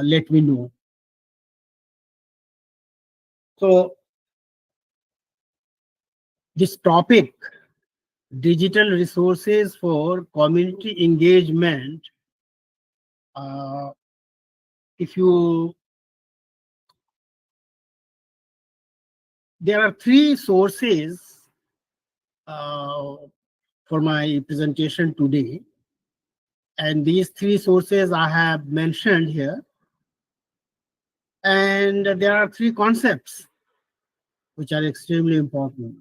let me know. So this topic, digital resources for community engagement, if you, there are three sources for my presentation today, and these three sources I have mentioned here, and there are three concepts which are extremely important.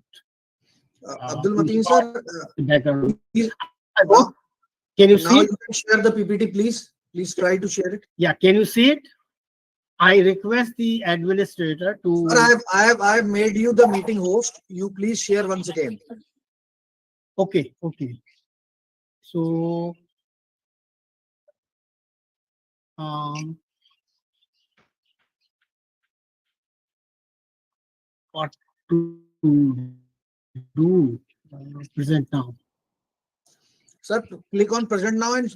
Abdul Mateen sir, Better. now, Can you now see? you can share the PPT, please. Please try to share it. Yeah, can you see it? I request the administrator to. Sir, I have made you the meeting host. You please share once again. Okay, okay. So, what to do? Present now. Sir, click on present now and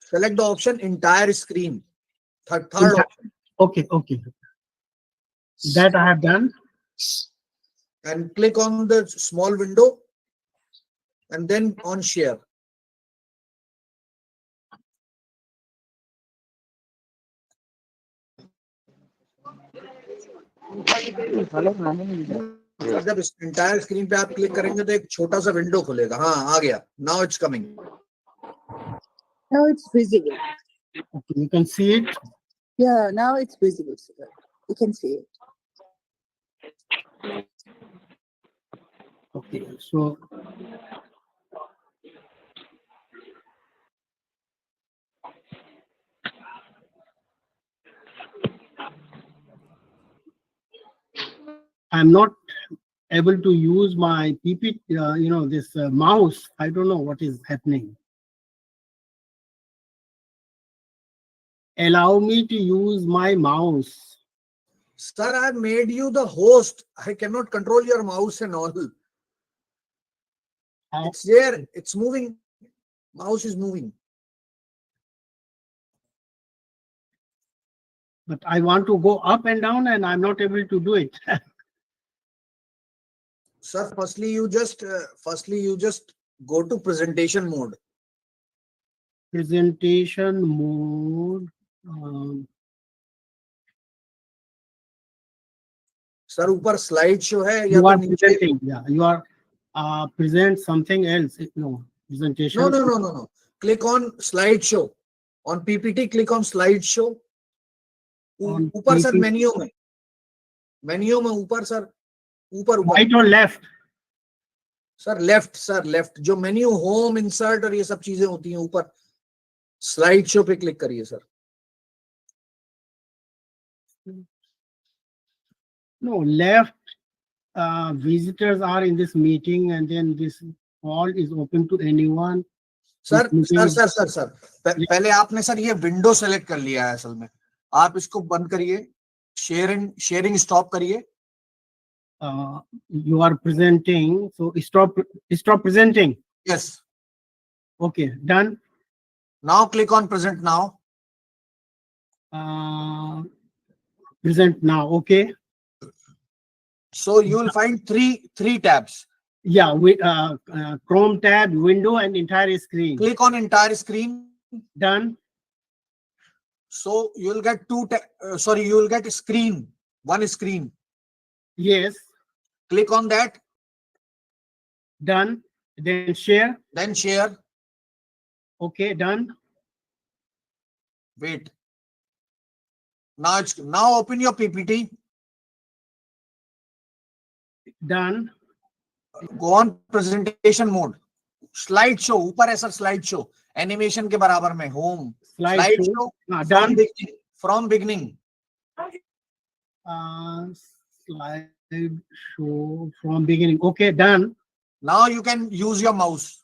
select the option entire screen. Third option. Okay, okay. That I have done. And click on the small window and then on share. जब इस entire screen पे आप click करेंगे तो एक छोटा सा window खुलेगा. हाँ, आ गया. Now it's coming. Now it's visible. Okay, you can see it. Yeah, now it's visible, sir. You can see it. Okay, so I'm not able to use my PPT, this mouse. I don't know what is happening. Allow me to use my mouse. Sir, I have made you the host. I cannot control your mouse and all. It's there. It's moving. Mouse is moving. But I want to go up and down and I'm not able to do it. Sir, firstly you just go to presentation mode. Presentation mode. Sir, ऊपर slide show है या You तो are नीचे. presenting. Yeah, you are present something else. No, presentation. No. Click on slide show. On PPT, click on slide show. ऊपर sir menu में ऊपर sir ऊपर Right or left? Sir left जो menu home insert और ये सब चीजें होती हैं ऊपर स्लाइड शो पे क्लिक करिए sir. No, left. Visitors are in this meeting and then this all is open to anyone. Sir पहले आपने सर ये विंडो सेलेक्ट कर लिया है. असल में आप इसको बंद करिए. शेयरिंग स्टॉप करिए. You are presenting, so stop presenting. Yes. Okay, done. Now click on present now. Present now. Okay. So you will find three tabs. Yeah, we Chrome tab, window, and entire screen. Click on entire screen. Done. So you will get you will get screen. One screen. Yes. Click on that. Done. Then share. Then share. Okay, done. Wait. Now open your PPT. Done. Go on presentation mode. Slide show. ऊपर है sir slide show. Animation के बराबर में home. Slide show. Done. From beginning. Slide show from beginning. Okay, done. Now you can use your mouse.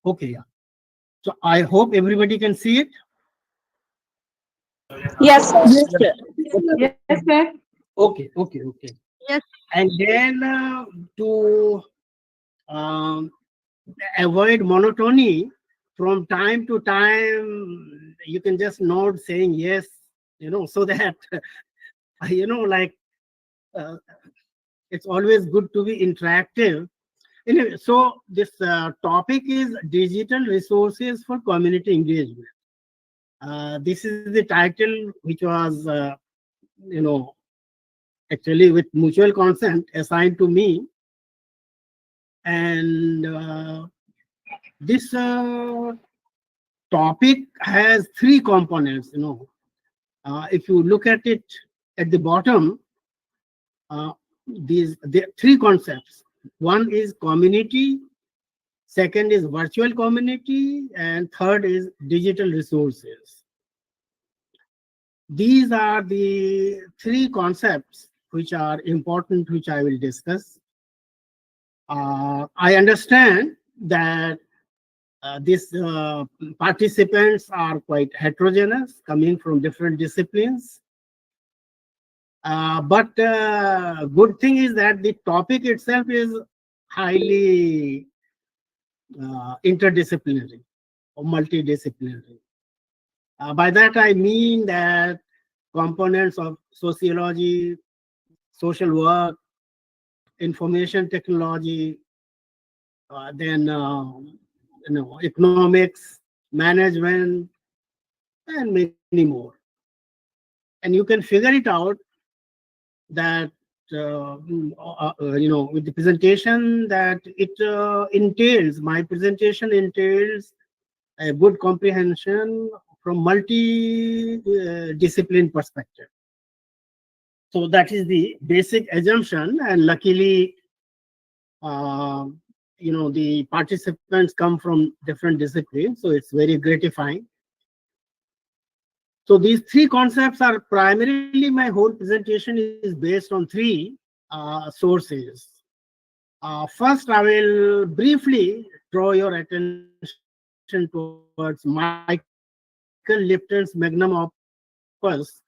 Okay, yeah. So I hope everybody can see it. Yes, sir. Yes, sir. Yes, sir. Okay. Yes. And then to avoid monotony, from time to time you can just nod saying yes, so that, like, uh, it's always good to be interactive. Anyway, so this topic is digital resources for community engagement. This is the title which was, you know, actually with mutual consent assigned to me. And this topic has three components. If you look at it at the bottom, the three concepts. One is community, second is virtual community, and third is digital resources. These are the three concepts which are important, which I will discuss. I understand that these participants are quite heterogeneous, coming from different disciplines. But good thing is that the topic itself is highly interdisciplinary or multidisciplinary. By that I mean that components of sociology, social work, information technology, then economics, management, and many more. And you can figure it out that with the presentation that it entails. My presentation entails a good comprehension from multi-discipline perspective. So that is the basic assumption, and luckily, the participants come from different disciplines, so it's very gratifying. So these three concepts are primarily, my whole presentation is based on three sources. First, I will briefly draw your attention towards Michael Lipton's magnum opus,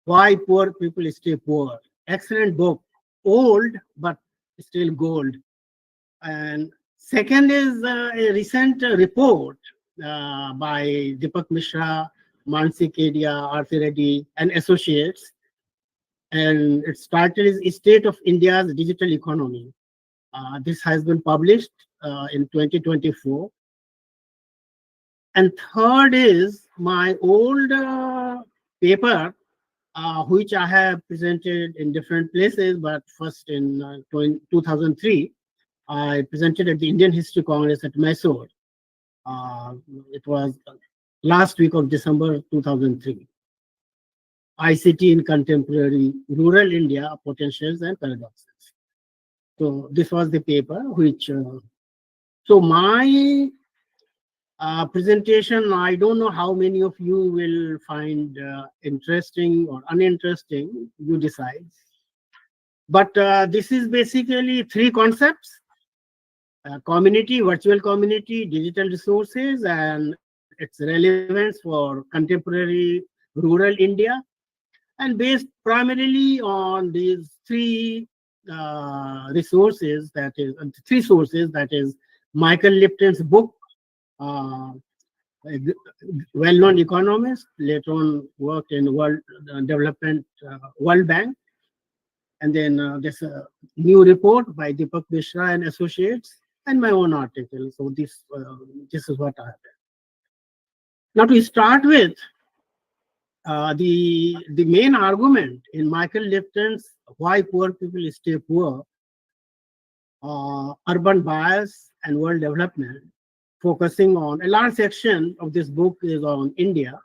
Why Poor People Stay Poor. Excellent book, old but still gold. And second is a recent report by Deepak Mishra, Mansi Kedia, Arthur Reddy, and Associates. And its title is State of India's Digital Economy. This has been published in 2024. And third is my old paper, which I have presented in different places, but first in 2003, I presented at the Indian History Congress at Mysore. It was last week of December 2003. ICT in Contemporary Rural India, Potentials and Paradoxes. So this was the paper which, so my presentation, I don't know how many of you will find interesting or uninteresting, you decide. But this is basically three concepts: community, virtual community, digital resources, and its relevance for contemporary rural India, and based primarily on these three resources, that is, three sources, that is Michael Lipton's book, a well-known economist, later on worked in World Development, World Bank, and then there's a new report by Deepak Mishra and Associates, and my own article. So this is what I have done. Now to start with, the main argument in Michael Lipton's Why Poor People Stay Poor, Urban Bias and World Development, focusing on a large section of this book is on India.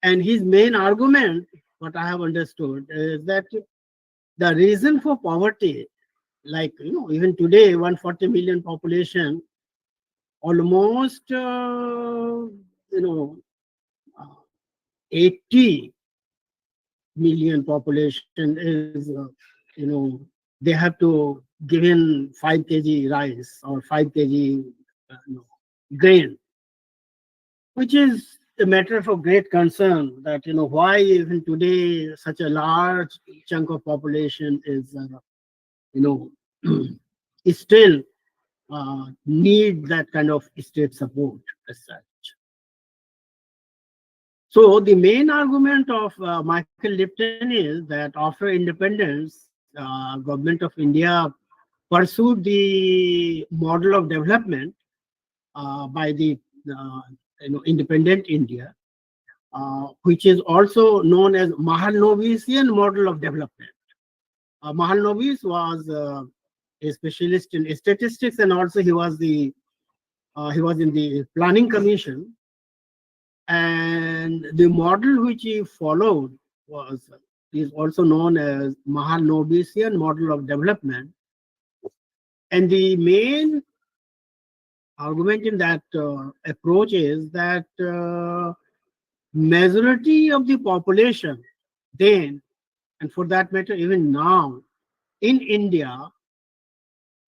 And his main argument, what I have understood, is that the reason for poverty, like, even today, 140 million population, almost, 80 million population is, they have to give in 5 kg rice or 5 kg grain, which is a matter of great concern, that, why even today such a large chunk of population is, is still need that kind of state support as such. So the main argument of Michael Lipton is that after independence, government of India pursued the model of development by the independent India, which is also known as Mahalanobisian model of development. Mahalanobis was a specialist in statistics, and also he was in the planning commission. And the model which he followed is also known as Mahalanobisian model of development. And the main argument in that approach is that majority of the population then, and for that matter even now, in India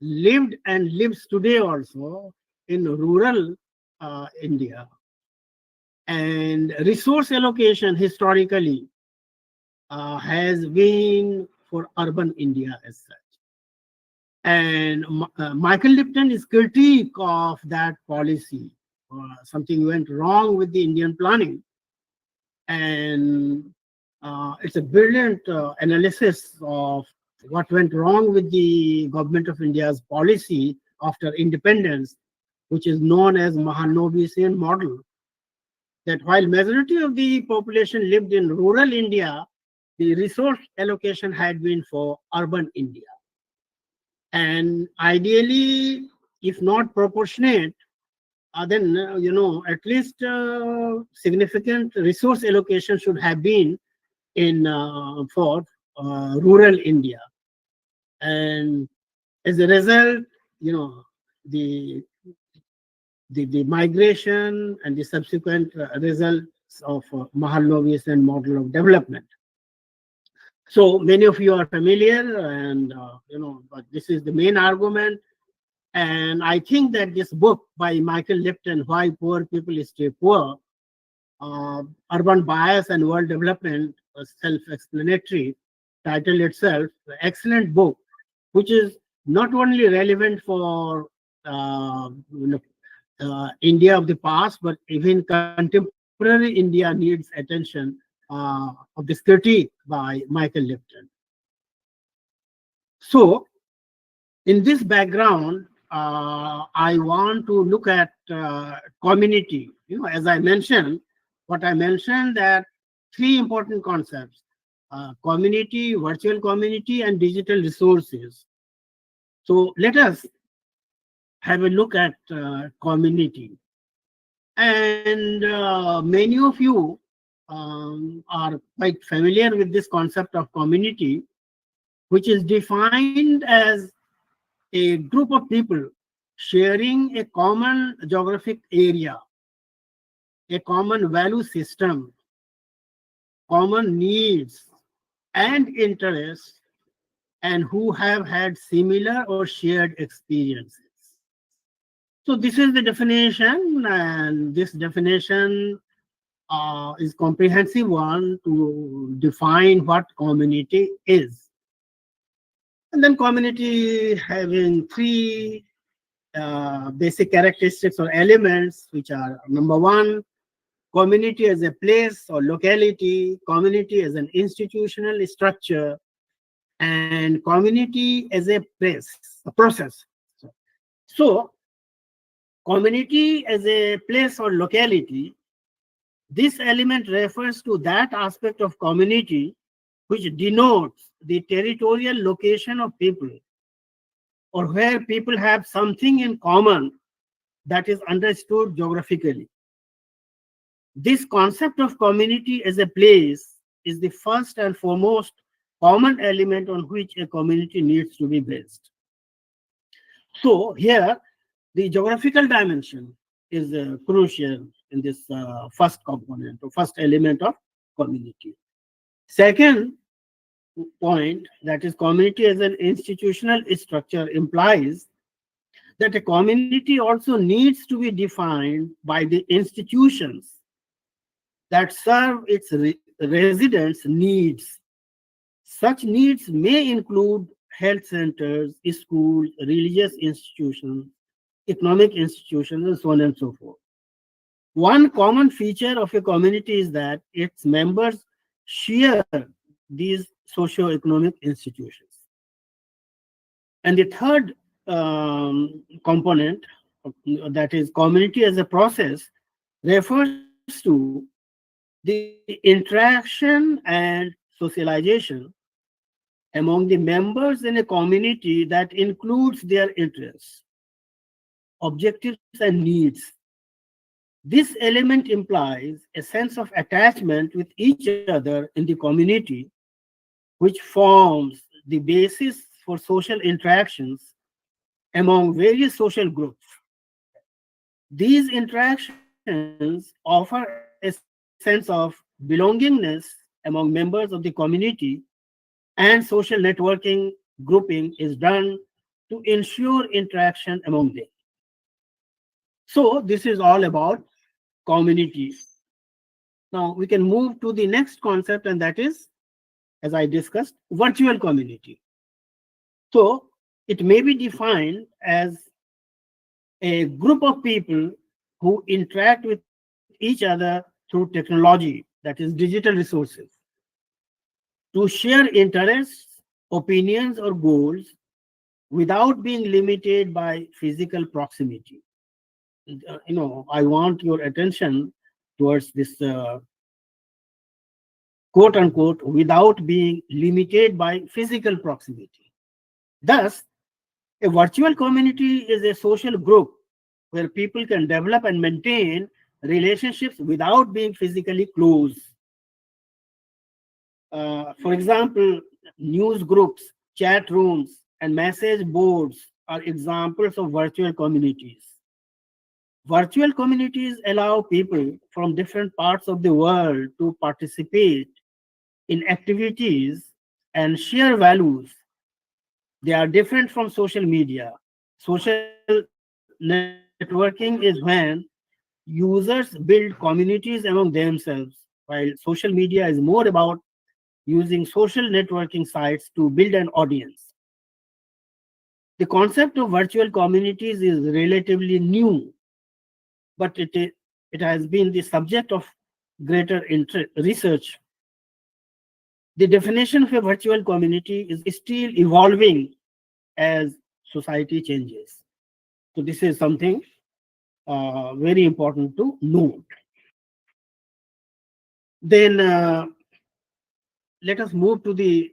lived and lives today also in rural India. And resource allocation historically has been for urban India as such. And Michael Lipton's critique of that policy, something went wrong with the Indian planning. And it's a brilliant analysis of what went wrong with the government of India's policy after independence, which is known as Mahalanobisian model. That while majority of the population lived in rural India, the resource allocation had been for urban India. And ideally, if not proportionate, then at least significant resource allocation should have been in for rural India. And as a result, the migration and the subsequent results of Mahalanobisian model of development. So many of you are familiar, and but this is the main argument. And I think that this book by Michael Lipton, Why Poor People Stay Poor, Urban Bias and World Development, self-explanatory, title itself, excellent book, which is not only relevant for India of the past, but even contemporary India needs attention of this critique by Michael Lipton. So, in this background, I want to look at community. As I mentioned, that three important concepts: community, virtual community, and digital resources. So let us have a look at community. And many of you are quite familiar with this concept of community, which is defined as a group of people sharing a common geographic area, a common value system, common needs and interests, and who have had similar or shared experiences. So this is the definition, and this definition is comprehensive one to define what community is. And then community having three basic characteristics or elements, which are: number one, community as a place or locality, community as an institutional structure, and community as a process. So community as a place or locality, this element refers to that aspect of community which denotes the territorial location of people, or where people have something in common that is understood geographically. This concept of community as a place is the first and foremost common element on which a community needs to be based. So here, the geographical dimension is crucial in this first component or first element of community. Second point, that is community as an institutional structure, implies that a community also needs to be defined by the institutions that serve its residents' needs. Such needs may include health centers, schools, religious institutions, economic institutions, and so on and so forth. One common feature of a community is that its members share these socio-economic institutions. And the third component, that is community as a process, refers to the interaction and socialization among the members in a community that includes their interests, objectives, and needs. This element implies a sense of attachment with each other in the community, which forms the basis for social interactions among various social groups. These interactions offer a sense of belongingness among members of the community, and social networking grouping is done to ensure interaction among them. So this is all about communities. Now we can move to the next concept, and that is, as I discussed, virtual community. So it may be defined as a group of people who interact with each other through technology, that is digital resources, to share interests, opinions, or goals without being limited by physical proximity. I want your attention towards this quote unquote, without being limited by physical proximity. Thus, a virtual community is a social group where people can develop and maintain relationships without being physically close. For example, news groups, chat rooms, and message boards are examples of virtual communities. Virtual communities allow people from different parts of the world to participate in activities and share values. They are different from social media. Social networking is when users build communities among themselves, while social media is more about using social networking sites to build an audience. The concept of virtual communities is relatively new, but it has been the subject of greater research. The definition of a virtual community is still evolving as society changes. So this is something very important to note. Then let us move to the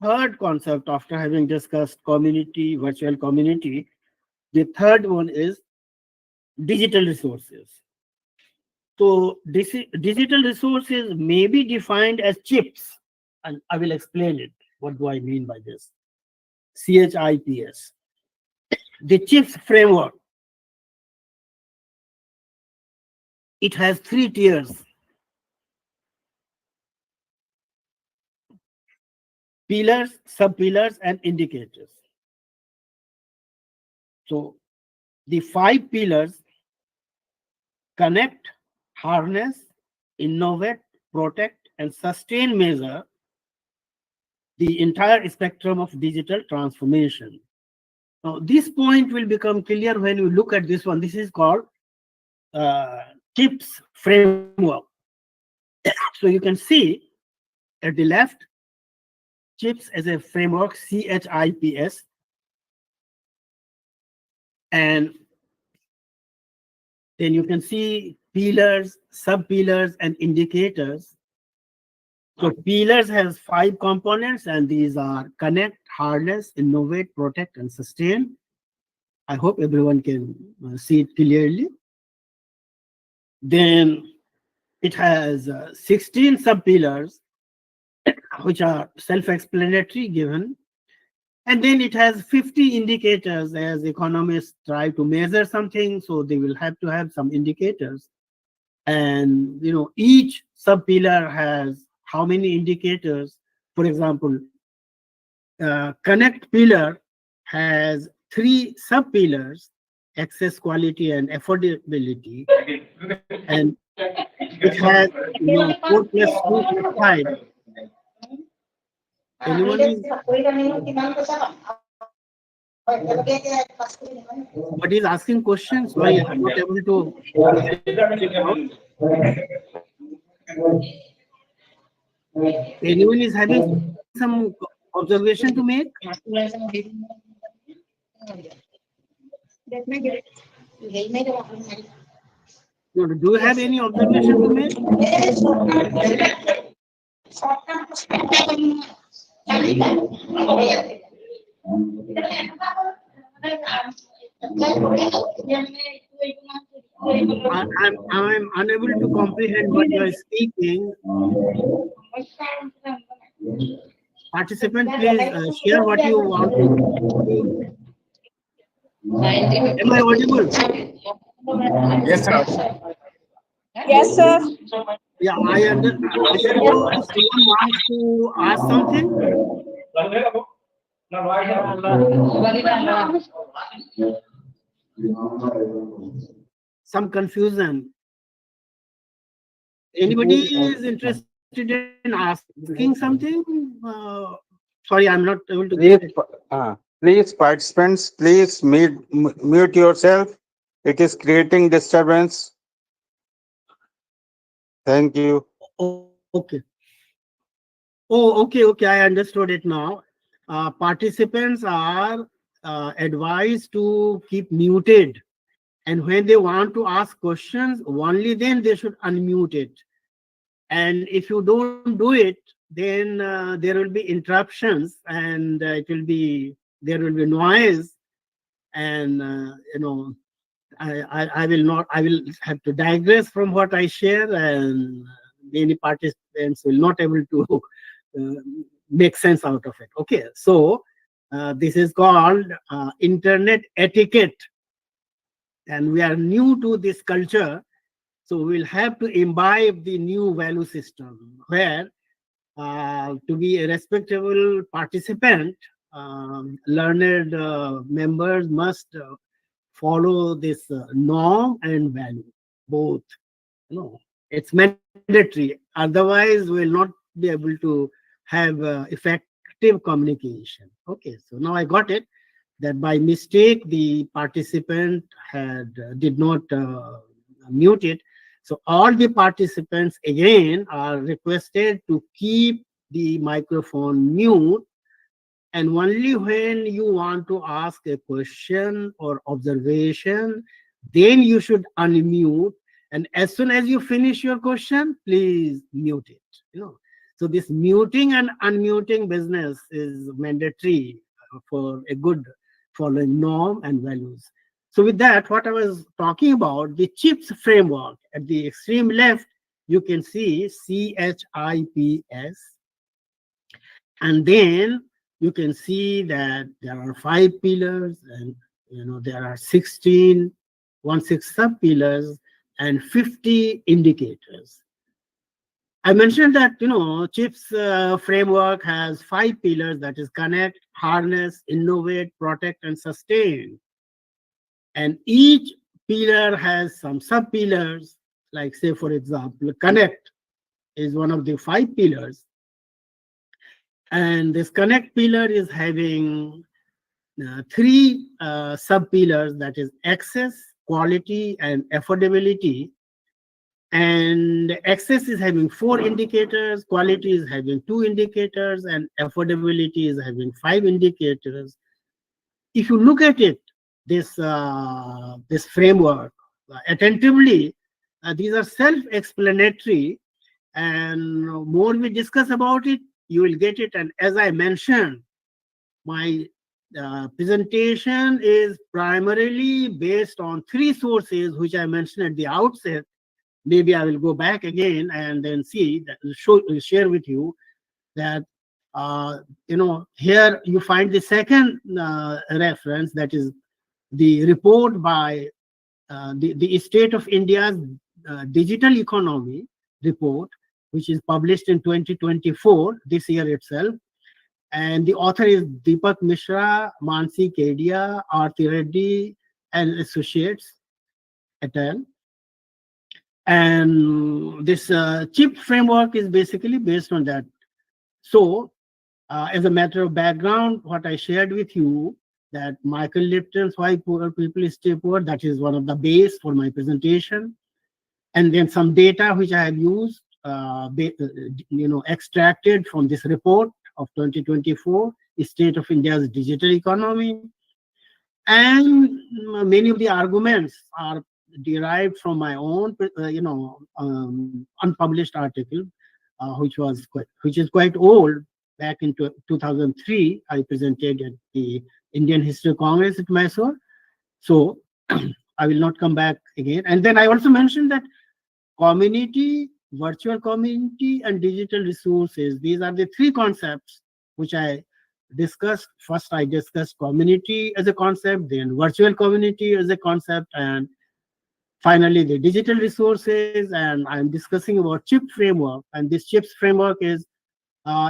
third concept after having discussed community, virtual community. The third one is digital resources. So digital resources may be defined as chips, and I will explain it. What do I mean by this? CHIPS. The CHIPS framework, it has 3 tiers: pillars, sub-pillars, and indicators. So the 5 pillars: connect, harness, innovate, protect, and sustain measure the entire spectrum of digital transformation. Now, this point will become clear when you look at this one. This is called CHIPS framework. So you can see at the left, CHIPS as a framework, CHIPS, and then you can see pillars, sub-pillars, and indicators. So pillars has 5 components, and these are connect, harness, innovate, protect, and sustain. I hope everyone can see it clearly. Then it has 16 sub-pillars, which are self-explanatory given. And then it has 50 indicators. As economists try to measure something, so they will have to have some indicators. And each sub-pillar has how many indicators. For example, connect pillar has 3 sub-pillars: access, quality, and affordability. And it has 4 plus 2 plus 5. Anyone is But he's asking questions. Why I'm not able to? Anyone is having some observation to make? No, do you have any observation to make? I'm unable to comprehend what you are speaking. Participant, please share what you want to. Am I audible? Yes, sir. Yes, sir. Yeah, I understand. Someone wants to ask something. Some confusion. Anybody is interested in asking something? Sorry, I'm not able to get it. Please, participants, please mute yourself. It is creating disturbance. Thank you. Okay. Oh, okay. I understood it now. Participants are advised to keep muted, and when they want to ask questions, only then they should unmute it. And if you don't do it, then there will be interruptions, and there will be noise, and I will have to digress from what I share, and many participants will not able to make sense out of it. Okay, so this is called internet etiquette, and we are new to this culture, so we'll have to imbibe the new value system where to be a respectable participant, learned members must follow this norm and value, both. It's mandatory. Otherwise, we'll not be able to have effective communication. Okay, so now I got it that by mistake the participant did not mute it. So all the participants again are requested to keep the microphone mute, and only when you want to ask a question or observation, then you should unmute. And as soon as you finish your question, please mute it. So this muting and unmuting business is mandatory for a good following norm and values. So with that, what I was talking about, the CHIPS framework, at the extreme left, you can see CHIPS. And then you can see that there are 5 pillars, and there are 16 sub-pillars and 50 indicators. I mentioned that CHIPS framework has 5 pillars, that is connect, harness, innovate, protect, and sustain. And each pillar has some sub-pillars, like say for example, connect is one of the 5 pillars. And this connect pillar is having 3 sub-pillars, that is access, quality, and affordability. And access is having 4 indicators, quality is having 2 indicators, and affordability is having 5 indicators. If you look at it, this framework attentively, these are self-explanatory, and more we discuss about it, you will get it. And as I mentioned, my presentation is primarily based on 3 sources, which I mentioned at the outset. Maybe I will go back again and then see that, share with you that here you find the second reference, that is the report by the State of India's Digital Economy report, which is published in 2024, this year itself. And the author is Deepak Mishra, Mansi Kedia, Aarti Reddy, and Associates et al. And this CHIP framework is basically based on that. So as a matter of background, what I shared with you, that Michael Lipton's Why Poor People Stay Poor. That is one of the base for my presentation. And then some data which I have used, extracted from this report of 2024, State of India's Digital Economy. And many of the arguments are derived from my own, unpublished article, which is quite old. Back in 2003, I presented at the Indian History Congress at Mysore. So I will not come back again. And then I also mentioned that community, virtual community, and digital resources. These are the three concepts which I discussed. First, I discussed community as a concept, then virtual community as a concept, and finally the digital resources. And I'm discussing about CHIP framework. And this CHIPS framework is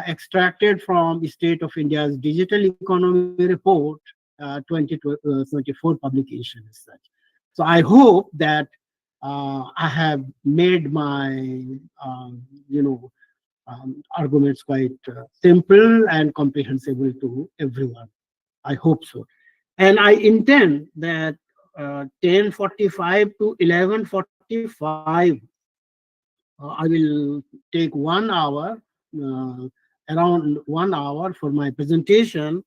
extracted from the State of India's Digital Economy Report 2024 publication as such. So I hope that I have made my arguments quite simple and comprehensible to everyone. I hope so. And I intend that 10:45 to 11:45, I will take 1 hour, around 1 hour for my presentation.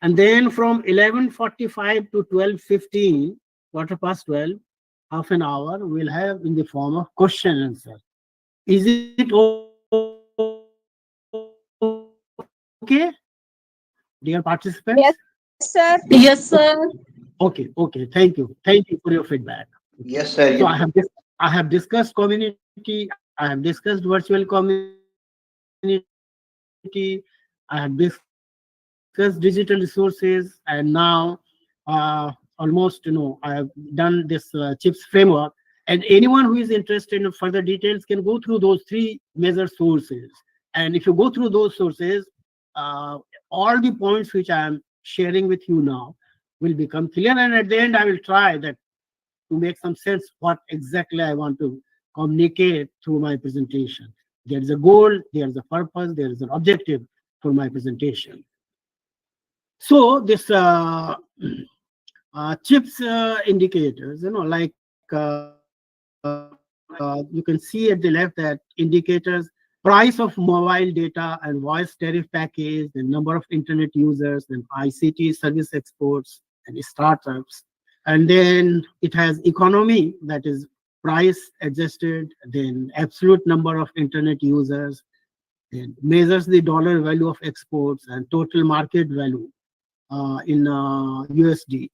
And then from 11:45 to 12:15, quarter past 12, half an hour, we'll have in the form of question and answer. Is it okay, dear participants? Yes, sir. Yes, sir. Okay, thank you for your feedback. Yes, sir. So I have discussed community, I have discussed virtual community, I have discussed digital resources, and now almost I have done this CHIPS framework. And anyone who is interested in further details can go through those three major sources. And if you go through those sources, all the points which I am sharing with you now will become clear. And at the end, I will try that to make some sense what exactly I want to communicate through my presentation. There is a goal, there is a purpose, there is an objective for my presentation. So this CHIPS indicators, like you can see at the left that indicators price of mobile data and voice tariff package, the number of internet users, and ICT service exports and startups. And then it has economy, that is price adjusted, then absolute number of internet users, then measures the dollar value of exports and total market value in USD.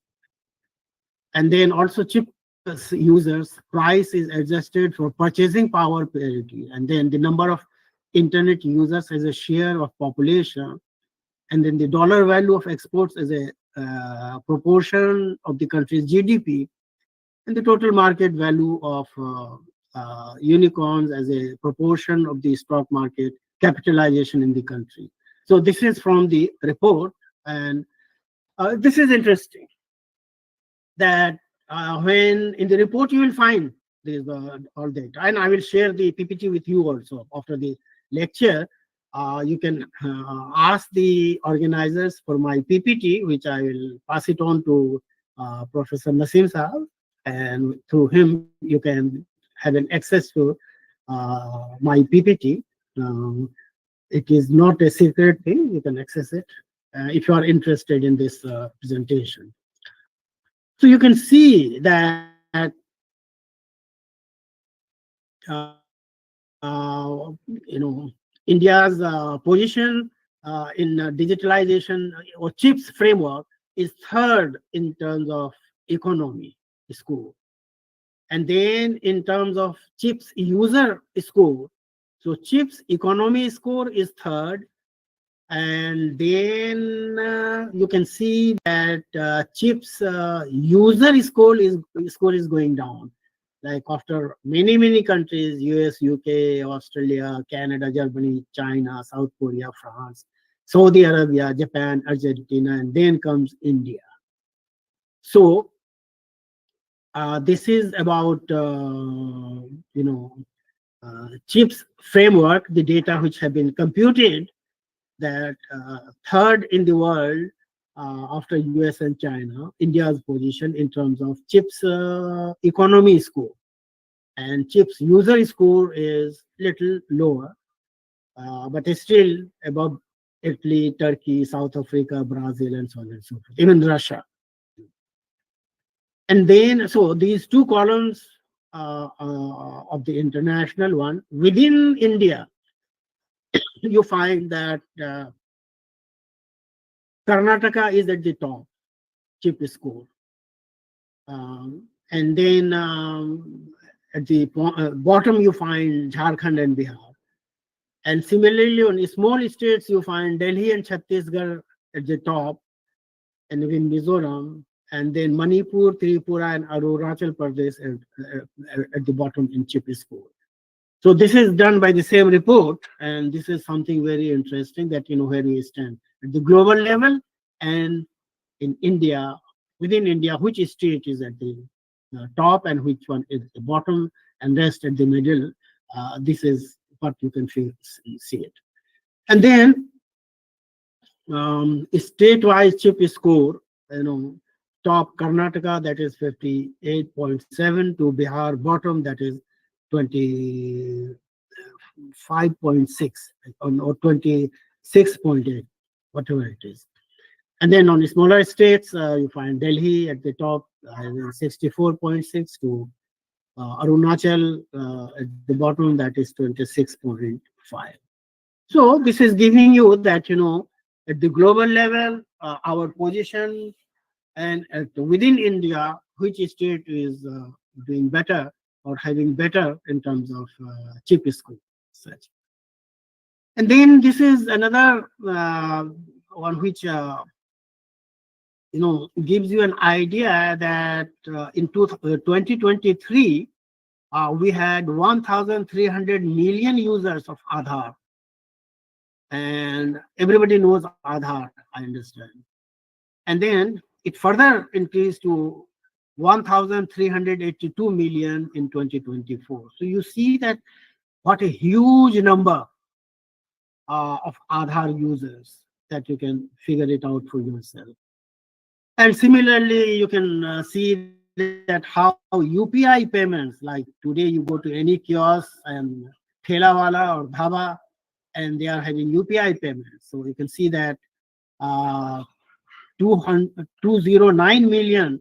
And then also CHIPS users price is adjusted for purchasing power parity, and then the number of internet users as a share of population, and then the dollar value of exports as a proportion of the country's GDP, and the total market value of unicorns as a proportion of the stock market capitalization in the country. So this is from the report, and this is interesting that when in the report you will find this all data, and I will share the PPT with you also after the lecture. You can ask the organizers for my PPT, which I will pass it on to Professor Naseem Sahab, and through him you can have an access to my PPT. It is not a secret thing, you can access it if you are interested in this presentation. So you can see that India's position in digitalization or CHIPS framework is third in terms of economy score. And then in terms of CHIPS user score, so CHIPS economy score is third. And then you can see that CHIPS user score is going down. Like after many countries, US, UK, Australia, Canada, Germany, China, South Korea, France, Saudi Arabia, Japan, Argentina, and then comes India. So this is about CHIPS framework, the data which have been computed, that third in the world after US and China, India's position in terms of chips economy score. And chips user score is little lower, but it's still above Italy, Turkey, South Africa, Brazil, and so on and so forth, even Russia. And then, so these two columns of the international one, within India, you find that Karnataka is at the top, chip score. And then at the bottom, you find Jharkhand and Bihar. And similarly, on small states, you find Delhi and Chhattisgarh at the top, and even Mizoram, and then Manipur, Tripura, and Arunachal Pradesh at the bottom in chip score. So this is done by the same report, and this is something very interesting that where we stand at the global level, and in India, within India, which state is at the top and which one is the bottom, and rest at the middle. This is what you can see it. And then state-wise chip score, top Karnataka, that is 58.7, to Bihar bottom, that is 25.6 or 26.8, whatever it is. And then on smaller states, you find Delhi at the top, 64.6, to Arunachal at the bottom, that is 26.5. So this is giving you that, at the global level, our position, and within India, which state is doing better or having better in terms of chip score, such. And then this is another one which gives you an idea that in 2023 we had 1,300 million users of Aadhaar, and everybody knows Aadhaar, I understand. And then it further increased to 1,382 million in 2024. So you see that what a huge number of Aadhaar users, that you can figure it out for yourself. And similarly, you can see that how UPI payments, like today you go to any kiosk and Thelawala or Dhaba, and they are having UPI payments. So you can see that 209 million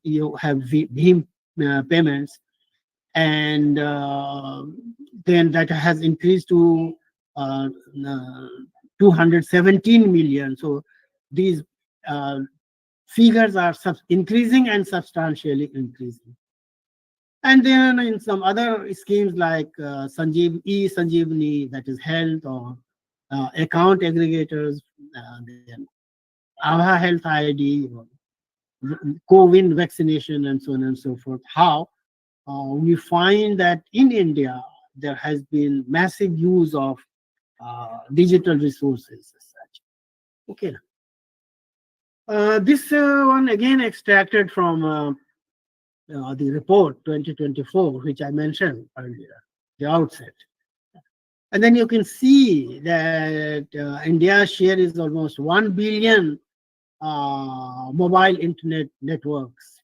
you have Bhim payments, and then that has increased to 217 million. So these figures are increasing and substantially increasing. And then in some other schemes like Sanjeevani, that is health, or account aggregators, then Aadhaar Health ID, or COVID vaccination, and so on and so forth, how we find that in India there has been massive use of digital resources as such. Okay. This one again extracted from the report 2024, which I mentioned earlier, the outset. And then you can see that India's share is almost 1 billion mobile internet networks,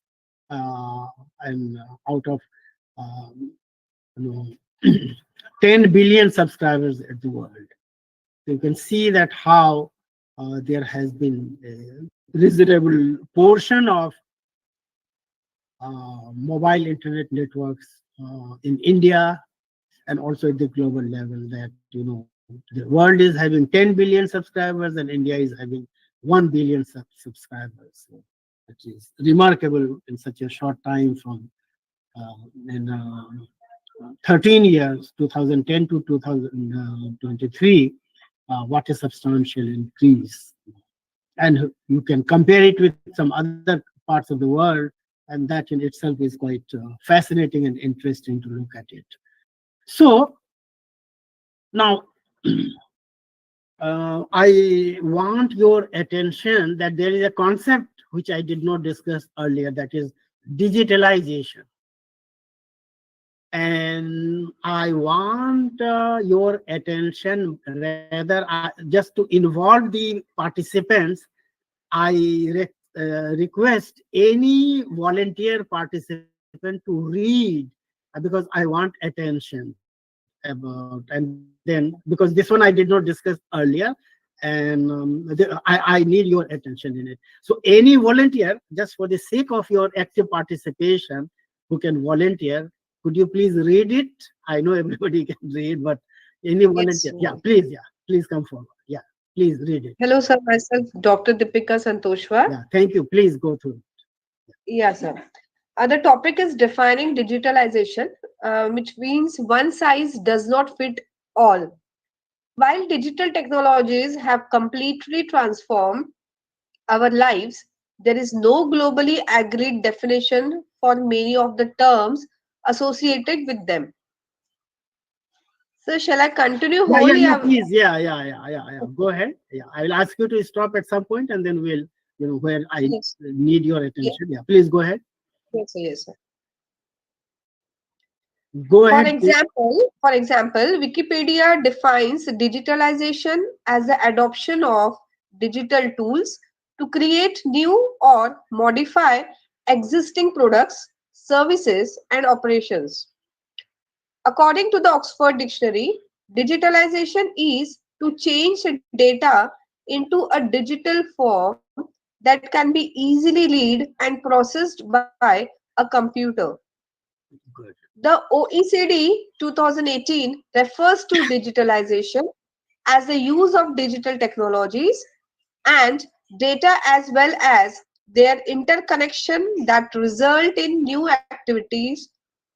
and out of 10 billion subscribers at the world. So you can see that how there has been a reasonable portion of mobile internet networks in India, and also at the global level, that the world is having 10 billion subscribers and India is having 1 billion subscribers. So it is remarkable in such a short time, from 13 years, 2010 to 2023, what a substantial increase. And you can compare it with some other parts of the world, and that in itself is quite fascinating and interesting to look at it. So now I want your attention that there is a concept which I did not discuss earlier, that is digitalization. and I want your attention. Rather, just to involve the participants, I request any volunteer participant to read because I want attention about, and then because this one I did not discuss earlier, and I need your attention in it. So any volunteer, just for the sake of your active participation, who can volunteer, could you please read it? I know everybody can read, but any Yes. volunteer, yeah, please come forward. Yeah, please read it. Hello, sir. Myself, Dr. Deepika Santoshwar. Yeah, thank you. Please go through. Yes, sir. The topic is defining digitalization, which means one size does not fit all. While digital technologies have completely transformed our lives, there is no globally agreed definition for many of the terms associated with them. So, shall I continue Yeah, wholly? please. Yeah. Go ahead. Yeah, I will ask you to stop at some point, and then we'll, where I Yes. need your Yes, attention. Yeah, please go ahead. yes, sir. Yes, sir. Go For ahead. example, Wikipedia defines digitalization as the adoption of digital tools to create new or modify existing products, services, and operations. According to the Oxford Dictionary, digitalization is to change data into a digital form that can be easily read and processed by a computer. Good. The OECD 2018 refers to digitalization as the use of digital technologies and data as well as their interconnection that result in new activities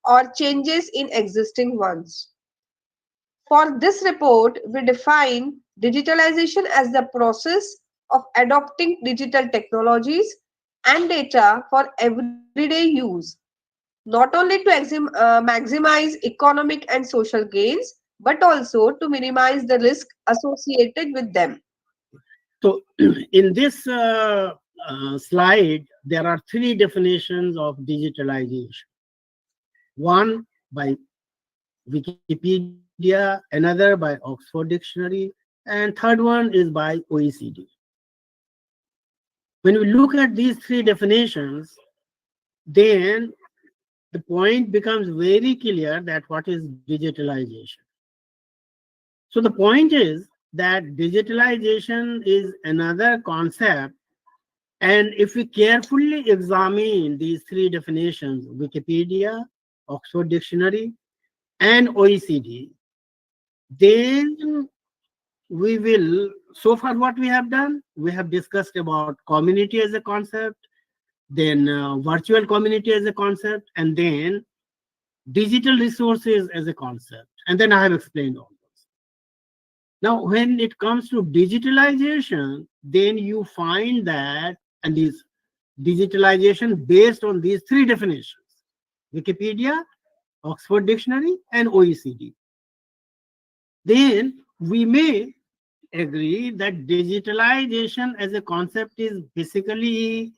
or changes in existing ones. For this report, we define digitalization as the process of adopting digital technologies and data for everyday use, not only to maximize economic and social gains, but also to minimize the risk associated with them. So, in this slide, there are three definitions of digitalization. One by Wikipedia, another by Oxford Dictionary, and third one is by OECD. When we look at these three definitions, then the point becomes very clear that what is digitalization. So the point is that digitalization is another concept, and if we carefully examine these three definitions, Wikipedia, Oxford Dictionary, and OECD, then we will, so far what we have done, we have discussed about community as a concept, then virtual community as a concept, and then digital resources as a concept. And then I have explained all those. Now, when it comes to digitalization, then you find that, and this digitalization based on these three definitions, Wikipedia, Oxford Dictionary, and OECD. Then we may agree that digitalization as a concept is basically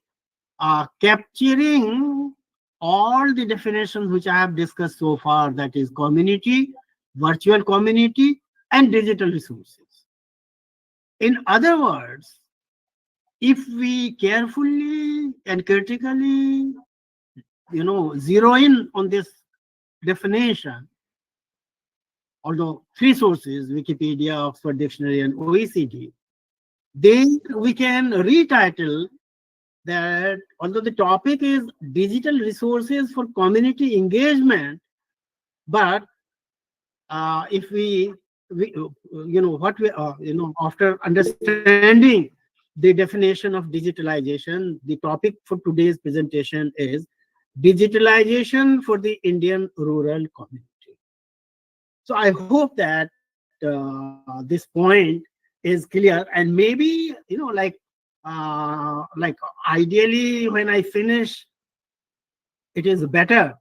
capturing all the definitions which I have discussed so far, that is community, virtual community, and digital resources. In other words, if we carefully and critically, zero in on this definition, although three sources, Wikipedia, Oxford Dictionary, and OECD, then we can retitle that, although the topic is digital resources for community engagement, but if after understanding the definition of digitalization, the topic for today's presentation is digitalization for the Indian rural community. So I hope that this point is clear, and maybe ideally when I finish, it is better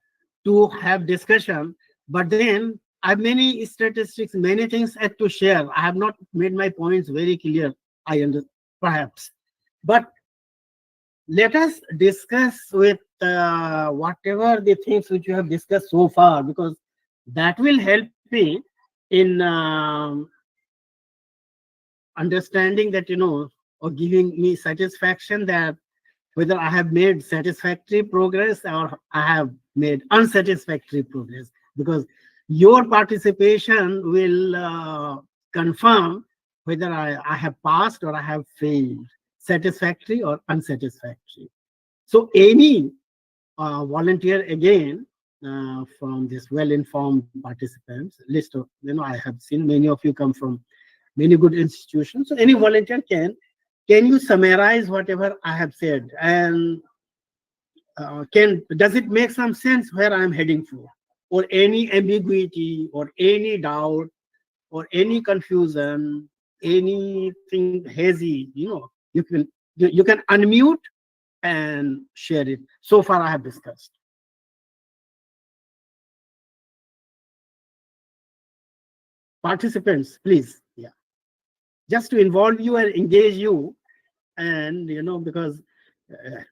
to have discussion, but then I have many statistics, many things yet to share. I have not made my points very clear, perhaps, but let us discuss with whatever the things which you have discussed so far, because That will help me in understanding that, or giving me satisfaction that whether I have made satisfactory progress or I have made unsatisfactory progress, because your participation will confirm whether I have passed or I have failed, satisfactory or unsatisfactory. So any volunteer again from this well-informed participants list of, I have seen many of you come from many good institutions. So any volunteer can you summarize whatever I have said, and does it make some sense where I'm heading for, or any ambiguity or any doubt or any confusion, anything hazy, you can unmute and share it. So far I have discussed. Participants, please, yeah, just to involve you and engage you, and because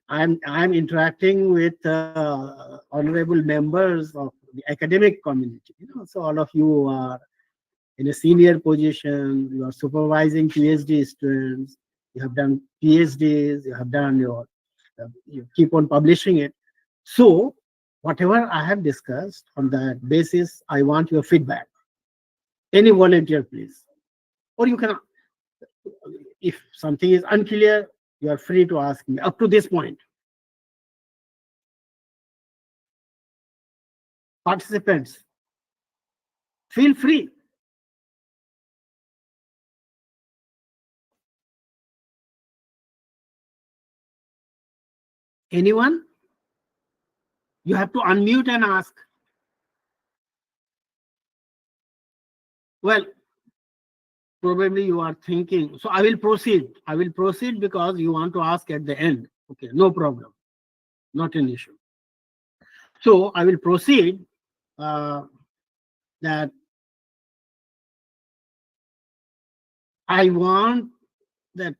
I'm interacting with honorable members of the academic community, so all of you are in a senior position, you are supervising PhD students, you have done PhDs, you have done you keep on publishing it. So whatever I have discussed, on that basis, I want your feedback. Any volunteer, please. Or you can, if something is unclear, you are free to ask me up to this point. Participants, feel free. Anyone? You have to unmute and ask. Well, probably you are thinking, so I will proceed. I will proceed because you want to ask at the end. Okay, no problem. Not an issue. So I will proceed that I want that,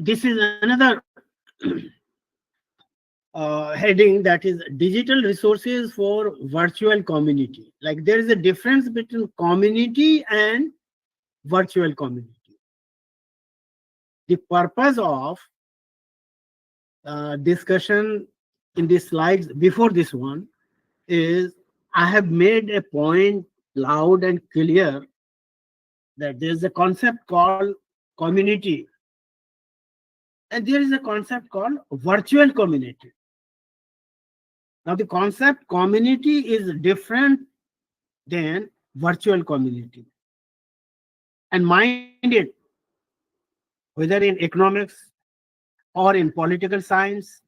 this is another heading, that is digital resources for virtual community. Like there is a difference between community and virtual community. The purpose of discussion in the slides before this one is I have made a point loud and clear that there is a concept called community and there is a concept called virtual community. Now the concept community is different than virtual community. And mind it, whether in economics or in political science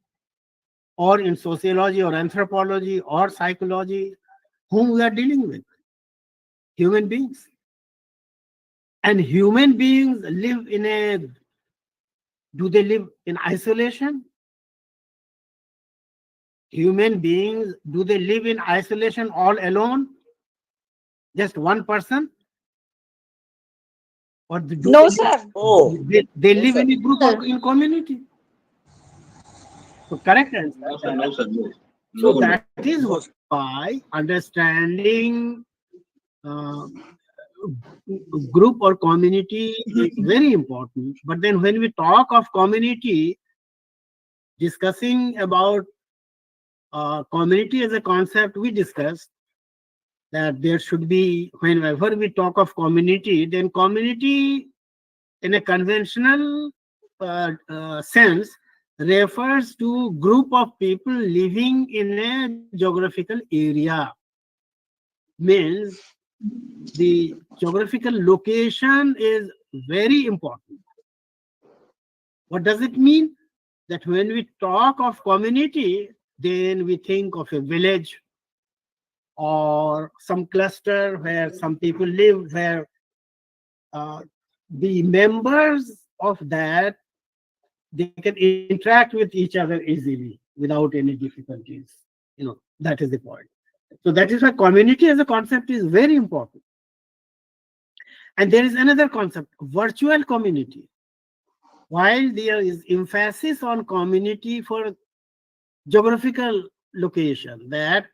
or in sociology or anthropology or psychology, whom we are dealing with? Human beings. And human beings live do they live in isolation? Human beings, do they live in isolation all alone? Just one person? Or No, sir. they live in a group or in community? So correct answer. So that is why understanding group or community is very important. But then when we talk of community, discussing about community as a concept, we discussed that there should be, whenever we talk of community, then community in a conventional sense refers to group of people living in a geographical area. Means the geographical location is very important. What does it mean? That when we talk of community, then we think of a village or some cluster where some people live, where the members of that, they can interact with each other easily without any difficulties. That is the point. So that is why community as a concept is very important. And there is another concept, virtual community. While there is emphasis on community for geographical location, that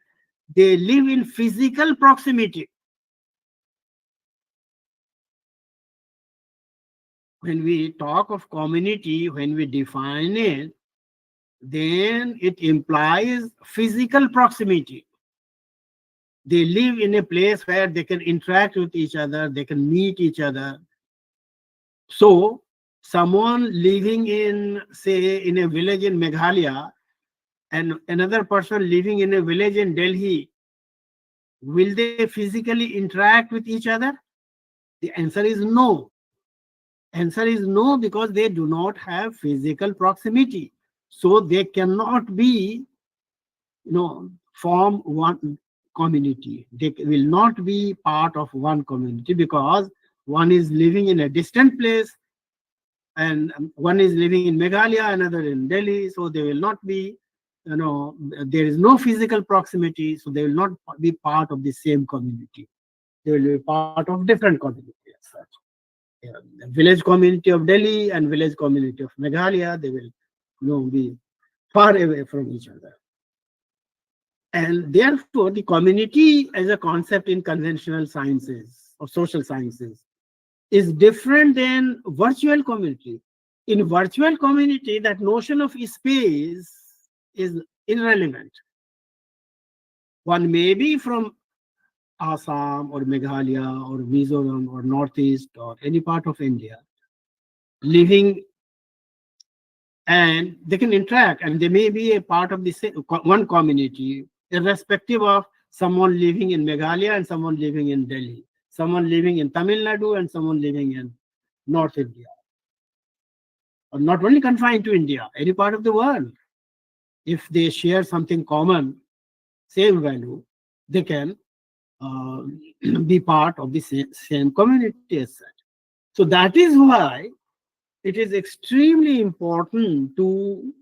they live in physical proximity. When we talk of community, when we define it, then it implies physical proximity. They live in a place where they can interact with each other, they can meet each other. So, someone living in, say, in a village in Meghalaya and another person living in a village in Delhi, will they physically interact with each other? The answer is no. Answer is no, because they do not have physical proximity. So they cannot be, form one community. They will not be part of one community, because one is living in a distant place and one is living in Meghalaya, another in Delhi. So they will not be, there is no physical proximity. So they will not be part of the same community. They will be part of different community as such. Yeah, the village community of Delhi and village community of Meghalaya, they will be far away from each other. And therefore, the community as a concept in conventional sciences or social sciences is different than virtual community. In virtual community, that notion of space is irrelevant. One may be from Assam or Meghalaya or Mizoram or Northeast or any part of India, living, and they can interact, and they may be a part of the same, one community, irrespective of someone living in Meghalaya and someone living in Delhi, someone living in Tamil Nadu and someone living in North India. Or not only confined to India, any part of the world. If they share something common, same value, they can be part of the same community as such. So that is why it is extremely important to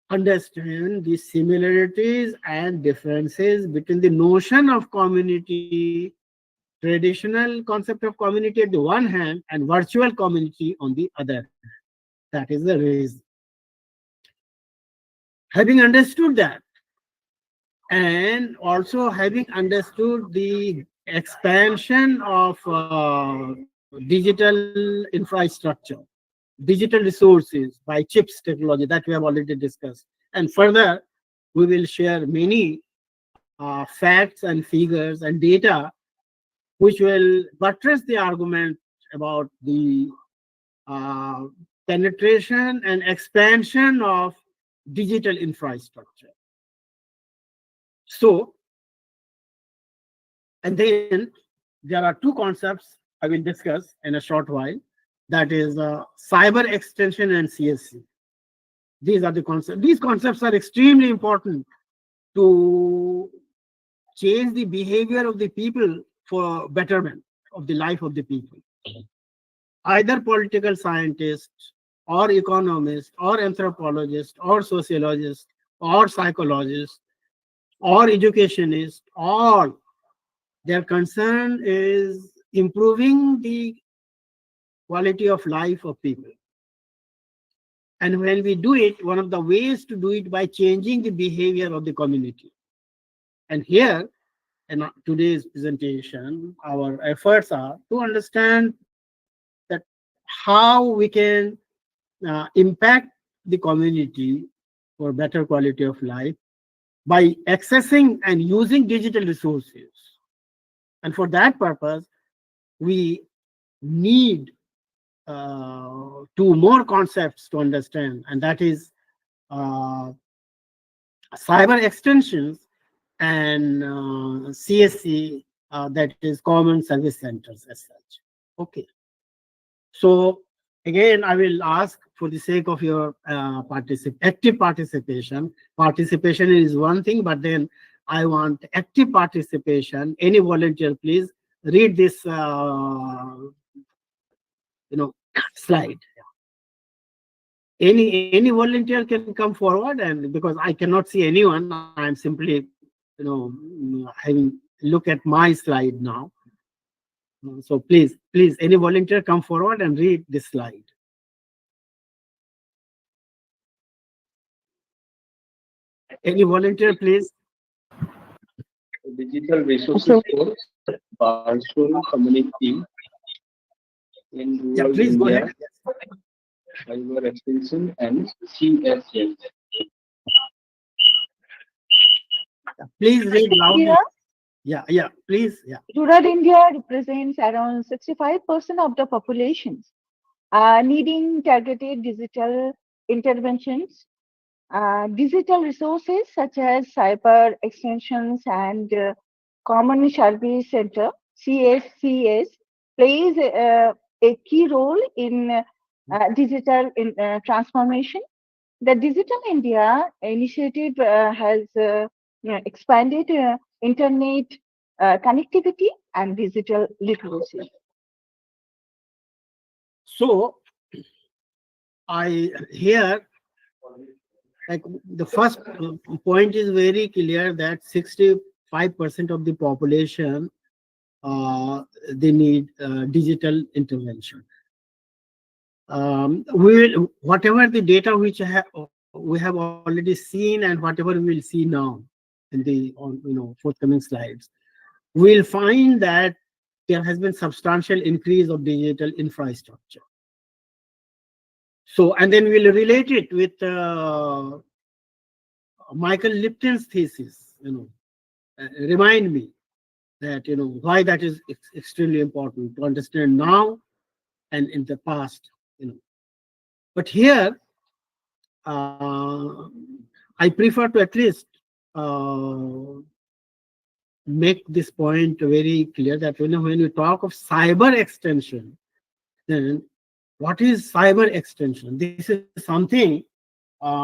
understand the similarities and differences between the notion of community, traditional concept of community at the one hand, and virtual community on the other hand. That is the reason. Having understood that, and also having understood the expansion of digital infrastructure, digital resources by chips technology that we have already discussed. And further, we will share many facts and figures and data which will buttress the argument about the penetration and expansion of digital infrastructure. So, and then there are two concepts I will discuss in a short while. That is cyber extension and CSC. These are the concepts. These concepts are extremely important to change the behavior of the people for betterment of the life of the people. Either political scientists or economists or anthropologists or sociologists or psychologists or educationists, all their concern is improving the quality of life of people. And when we do it, one of the ways to do it by changing the behavior of the community. And here, in today's presentation, our efforts are to understand that how we can impact the community for better quality of life by accessing and using digital resources. And for that purpose, we need two more concepts to understand, and that is cyber extensions and CSC, that is common service centers as such. Okay. So again, I will ask for the sake of your active participation. Participation is one thing, but then I want active participation. Any volunteer, please read this slide. Any volunteer can come forward, and because I cannot see anyone, I'm simply having look at my slide now. So please, any volunteer come forward and read this slide. Any volunteer, please. digital resources for virtual community in Yeah, rural please go India, ahead. fiber extension and CSS. Please read loudly. India, Yeah, please. Yeah. rural India represents around 65% of the population, needing targeted digital interventions. Digital resources such as cyber extensions and Common Service Center (CSCS) plays a key role in digital transformation. The Digital India initiative has expanded internet connectivity and digital literacy. So I here, like, the first point is very clear that 65% of the population they need digital intervention. Whatever the data which we have already seen and whatever we will see now in the forthcoming slides, we'll find that there has been substantial increase of digital infrastructure. So, and then we'll relate it with Michael Lipton's thesis, remind me that, why that is extremely important to understand now and in the past, But here, I prefer to at least make this point very clear that, when we talk of cyber extension, then what is cyber extension? This is something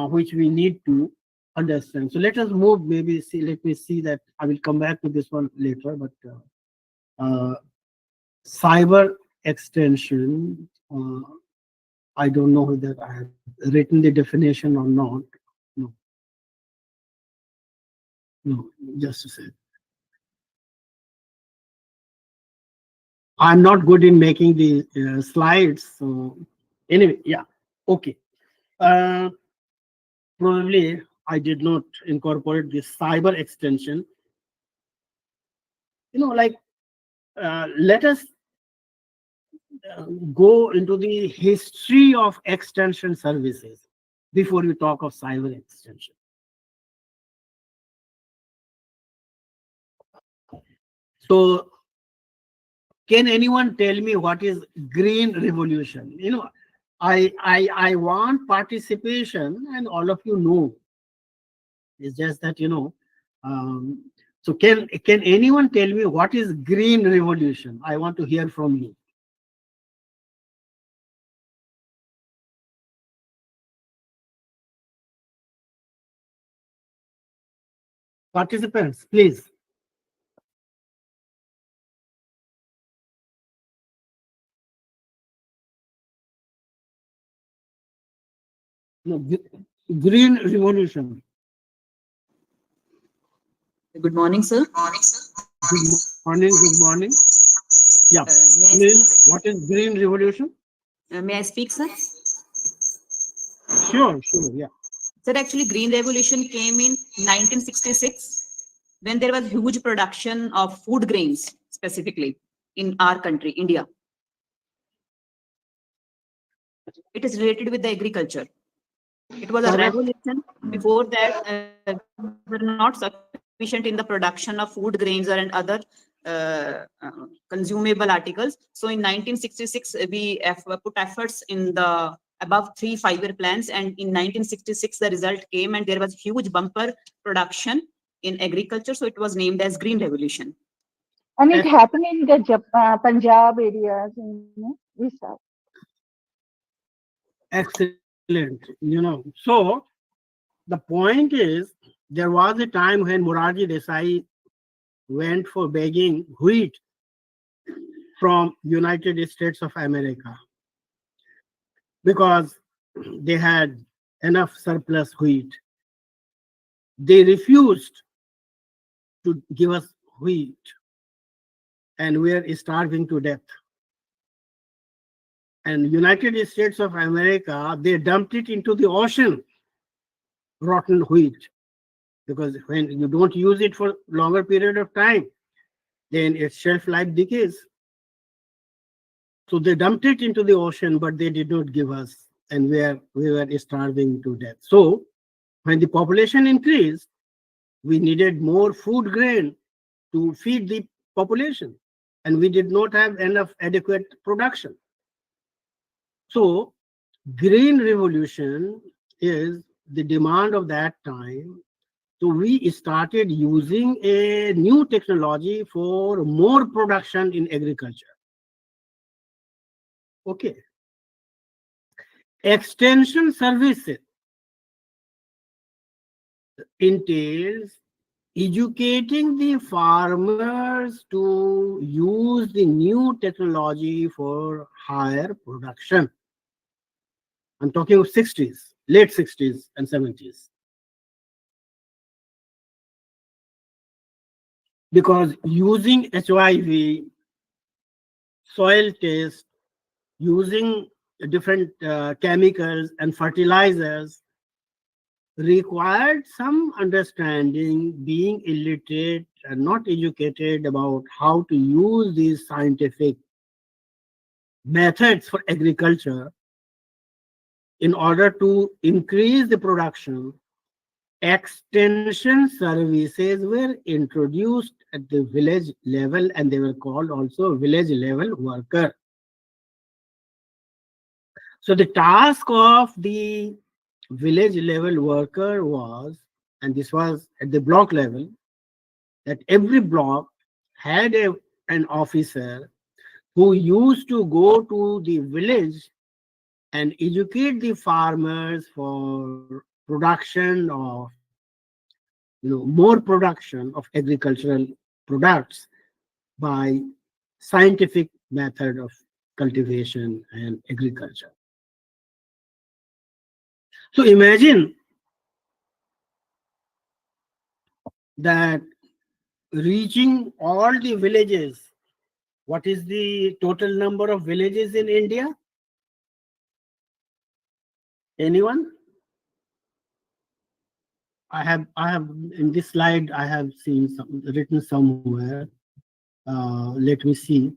which we need to understand. So let us move, let me see that. I will come back to this one later, but cyber extension, I don't know whether I have written the definition or not. No, just a second. I'm not good in making the slides. So anyway, yeah, okay. Probably I did not incorporate this cyber extension. Let us go into the history of extension services before we talk of cyber extension. So, can anyone tell me what is green revolution? I want participation, and all of you know. It's just that, so can anyone tell me what is green revolution? I want to hear from you. Participants, please. No, green revolution. Good morning, sir. Good morning. Good morning. Yeah. May I Please, what is green revolution? May I speak, sir? Sure. Yeah. Sir, actually, green revolution came in 1966 when there was huge production of food grains, specifically in our country, India. It is related with the agriculture. It was a revolution. Before that, were not sufficient in the production of food grains and other consumable articles. So in 1966, we put efforts in the above 3 5-year plans, and in 1966 the result came, and there was huge bumper production in agriculture. So it was named as Green Revolution. And it happened in the Punjab areas, this side. Excellent. So the point is, there was a time when Morarji Desai went for begging wheat from United States of America because they had enough surplus wheat. They refused to give us wheat, and we are starving to death. And United States of America, they dumped it into the ocean, rotten wheat. because when you don't use it for longer period of time, then its shelf life decays. So they dumped it into the ocean, but they did not give us, and we were starving to death. So when the population increased, we needed more food grain to feed the population, and we did not have enough adequate production. So green revolution is the demand of that time. So we started using a new technology for more production in agriculture. Okay. Extension services entails educating the farmers to use the new technology for higher production. I'm talking of 60s, late 60s and 70s. Because using HIV, soil test, using different chemicals and fertilizers required some understanding, being illiterate and not educated about how to use these scientific methods for agriculture in order to increase the production. Extension services were introduced at the village level, and they were called also village level worker. So the task of the village level worker was, and this was at the block level, that every block had an officer who used to go to the village and educate the farmers for production of, more production of agricultural products by scientific method of cultivation and agriculture. So imagine that reaching all the villages. What is the total number of villages in India? Anyone? I have in this slide, I have seen written somewhere. Let me see.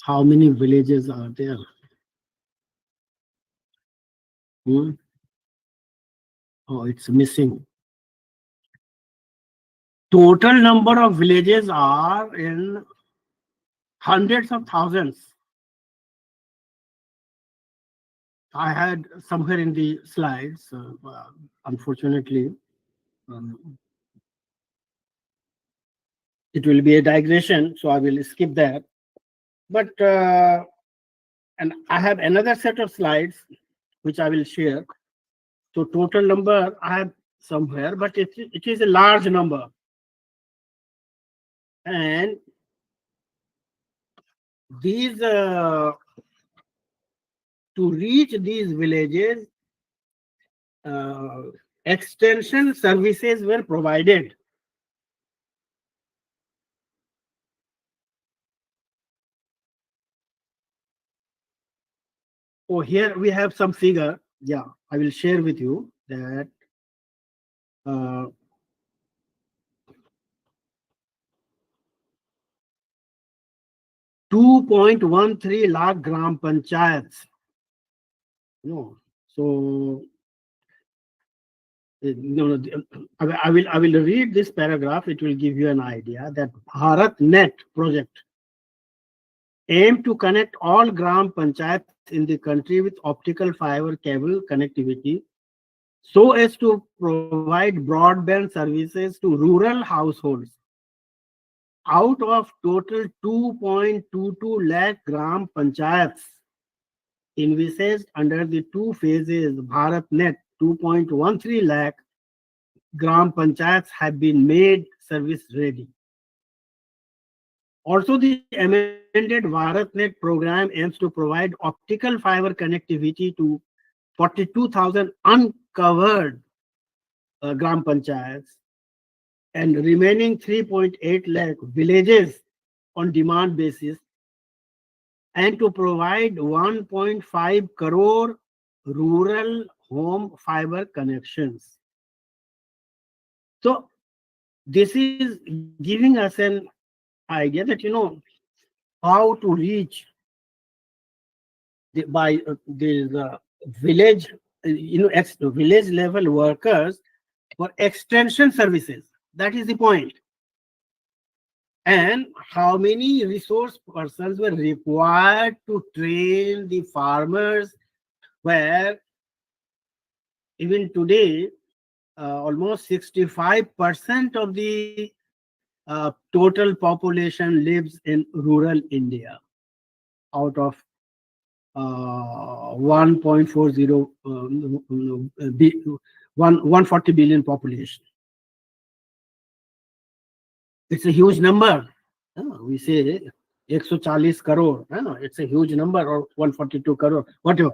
How many villages are there? Oh, it's missing. Total number of villages are in hundreds of thousands. I had somewhere in the slides, unfortunately, it will be a digression, so I will skip that. But, and I have another set of slides which I will share. So total number I have somewhere, but it is a large number. And these, to reach these villages, extension services were provided. Oh, here we have some figure. Yeah, I will share with you that 2.13 lakh gram panchayats. No, so I will read this paragraph. It will give you an idea that BharatNet project aimed to connect all gram panchayats in the country with optical fiber cable connectivity, so as to provide broadband services to rural households. Out of total 2.22 lakh gram panchayats envisaged under the two phases BharatNet, 2.13 lakh gram panchayats have been made service ready. Also, the amended BharatNet program aims to provide optical fiber connectivity to 42,000 uncovered gram panchayats and remaining 3.8 lakh villages on demand basis and to provide 1.5 crore rural home fiber connections. So this is giving us an idea that, how to reach by these village, village level workers for extension services. That is the point. And how many resource persons were required to train the farmers, where even today, almost 65% of the total population lives in rural India out of 140 billion population. It's a huge number. We say 140 crore. It's a huge number, or 142 crore, whatever.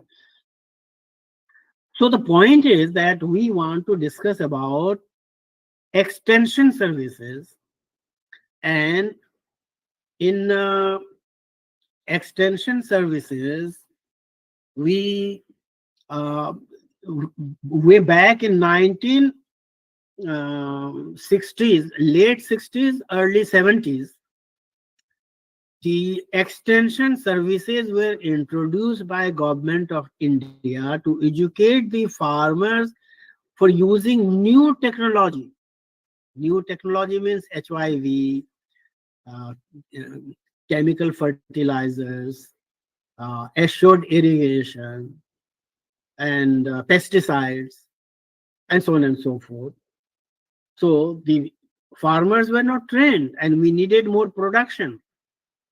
So the point is that we want to discuss about extension services, and in extension services, we way back in 1960s, late 60s, early 70s, the extension services were introduced by government of India to educate the farmers for using new technology. New technology means HIV, chemical fertilizers, assured irrigation, and pesticides, and so on and so forth. So the farmers were not trained, and we needed more production.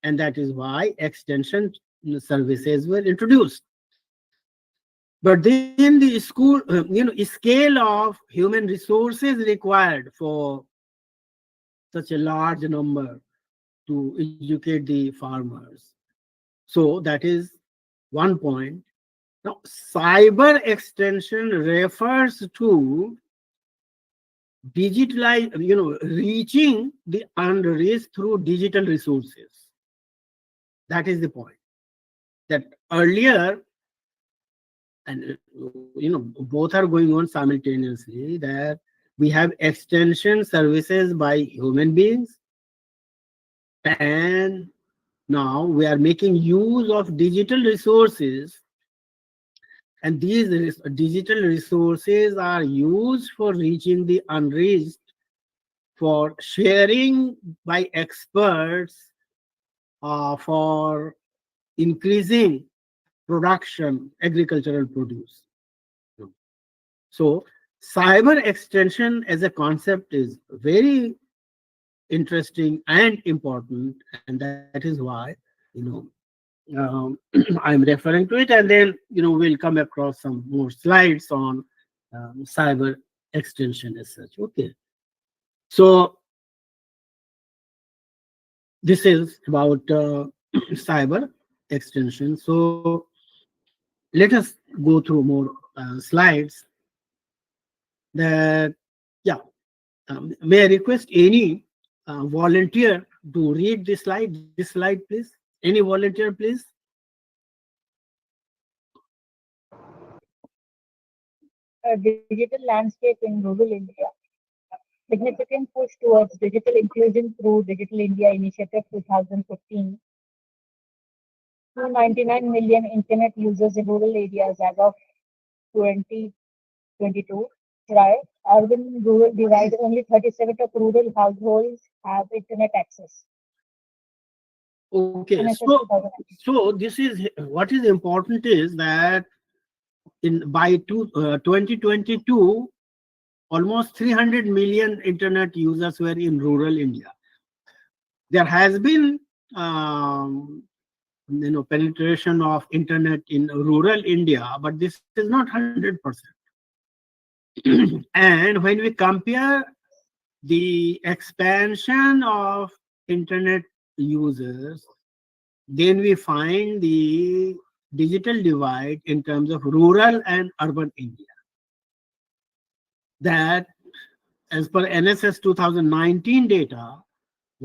And that is why extension services were introduced. But then the scale of human resources required for such a large number to educate the farmers. So that is one point. Now, cyber extension refers to digitalize, reaching the unreached through digital resources. That is the point. That earlier, and both are going on simultaneously, that we have extension services by human beings, and now we are making use of digital resources, and these digital resources are used for reaching the unreached, for sharing by experts, for increasing production, agricultural produce. So cyber extension as a concept is very interesting and important, and that is why I'm referring to it, and then we'll come across some more slides on cyber extension as such. Okay, so this is about cyber extension. So let us go through more slides. That may I request any volunteer to read this slide? This slide, please. Any volunteer, please? Digital landscape in rural India. Significant push towards digital inclusion through Digital India Initiative 2015. 299 million internet users in rural areas as of 2022. Right? Urban rural divide, only 37% of rural households have internet access. Okay, so this is what is important is that by 2022, almost 300 million internet users were in rural India. There has been penetration of internet in rural India, but this is not 100%. And when we compare the expansion of internet users, then we find the digital divide in terms of rural and urban India. That as per NSS 2019 data,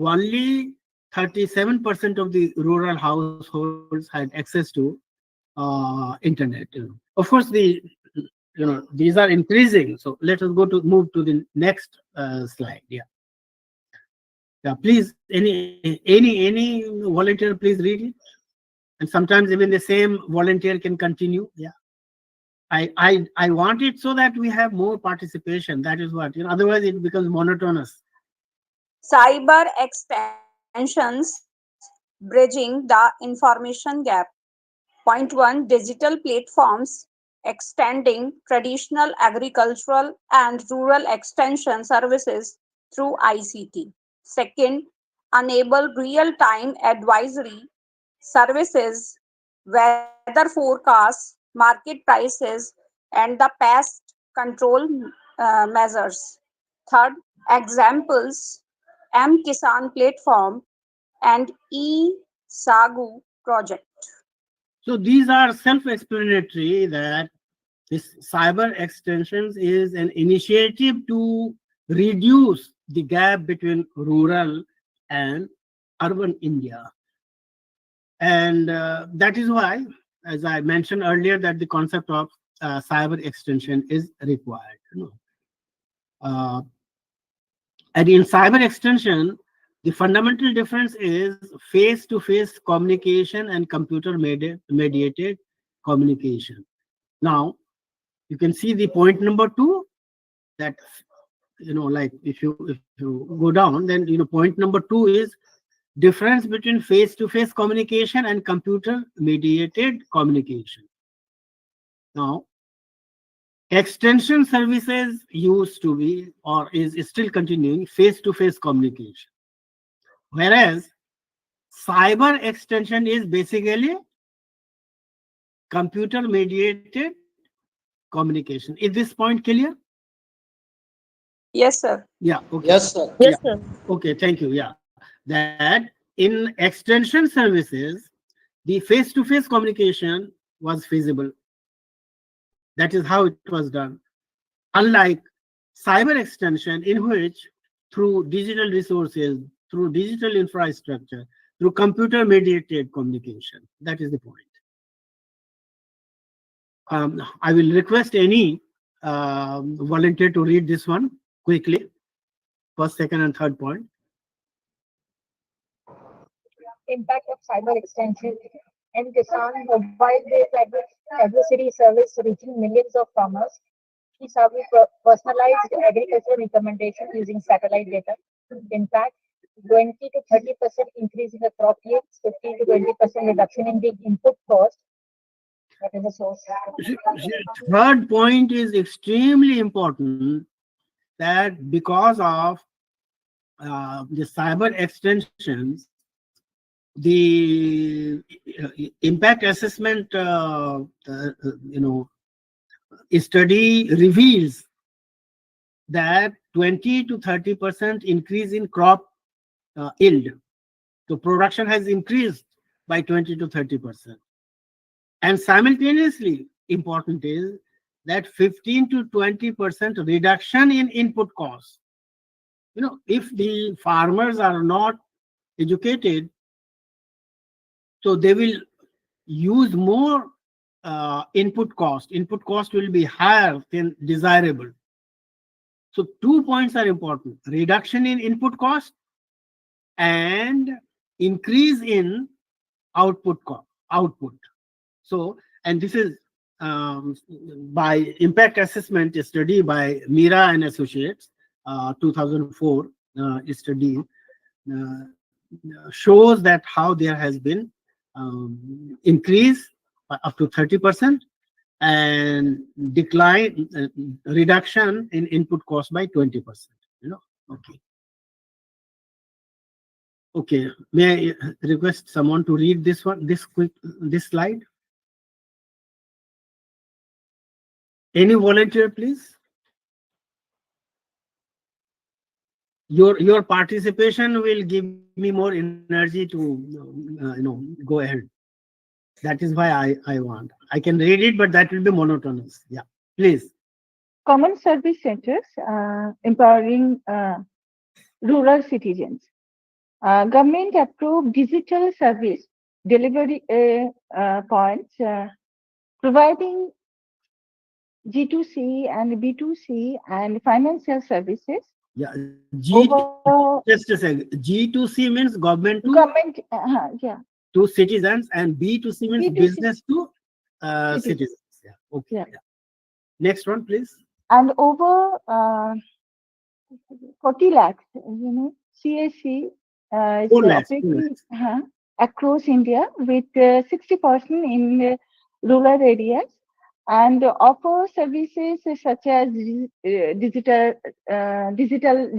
only 37% of the rural households had access to internet. Of course, these are increasing. So let us move to the next slide. Yeah. Yeah, please, any volunteer, please read it. And sometimes even the same volunteer can continue. Yeah. I want it so that we have more participation. That is what, otherwise it becomes monotonous. Cyber extensions bridging the information gap. Point 1, digital platforms extending traditional agricultural and rural extension services through ICT. Second, enable real-time advisory services, weather forecasts, market prices, and the pest control measures. Third, examples, M-Kisan platform and e-Sagu project. So these are self-explanatory that this cyber extensions is an initiative to reduce the gap between rural and urban India. And that is why, as I mentioned earlier, that the concept of cyber extension is required. And in cyber extension, the fundamental difference is face-to-face communication and computer-mediated communication. Now, you can see the point number 2, that, like if you go down, then, point number 2 is difference between face-to-face communication and computer-mediated communication. Now, extension services used to be, or is still continuing, face-to-face communication. Whereas cyber extension is basically computer-mediated communication. Is this point clear? Yes, sir. Yeah. Okay. Yes, sir. Yes, sir. Okay. Thank you. Yeah. That in extension services, the face-to-face communication was feasible. That is how it was done. Unlike cyber extension, in which through digital resources, through digital infrastructure, through computer-mediated communication. That is the point. I will request any volunteer to read this one quickly. First, second, and third point. Impact of cyber extension and Kisan mobile-based advisory service reaching millions of farmers. These have personalized agricultural recommendation using satellite data. In fact, 20 to 30% increase in the crop yields, 15 to 20% reduction in the input cost. That is the source. Third point is extremely important, that because of the cyber extensions, the impact assessment study reveals that 20 to 30% increase in crop yield. So production has increased by 20 to 30%. And simultaneously important is that 15 to 20% reduction in input costs. If the farmers are not educated, so they will use more input cost. Input cost will be higher than desirable. So 2 points are important: reduction in input cost and increase in output. So, and this is by impact assessment study by Mira and Associates, 2004 study shows that how there has been increase up to 30% and decline reduction in input cost by 20%. Okay, may I request someone to read this slide? Any volunteer, please? Your participation will give me more energy to go ahead. That is why I want. I can read it, but that will be monotonous. Yeah, please. Common service centers empowering rural citizens. Government approved digital service delivery points, providing G2C and B2C and financial services. Yeah, Over just a second. G2C means government to government, yeah, citizens, and B2C means B2C business to citizens. citizens. Yeah. Okay. Yeah. Yeah. Next one, please. And over 40 lakhs, CSC is 4 lakhs. 4 operating lakhs. across India with 60% in rural areas and offer services such as digital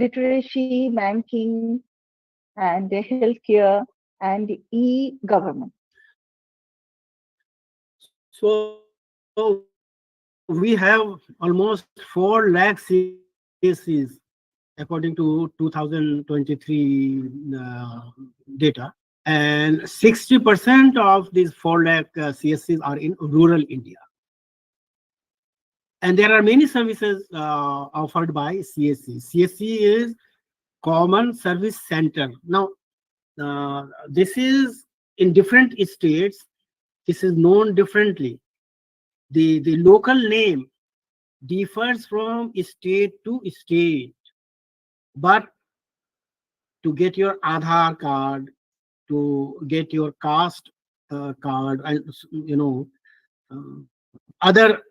literacy, banking, and healthcare and e-government. So we have almost 4 lakh CSCs according to 2023 data, and 60% of these 4 lakh CSCs are in rural India. And there are many services offered by CSC. CSC is Common Service Center. Now, this is in different states. This is known differently. The local name differs from state to state, but to get your Aadhaar card, to get your caste card, and other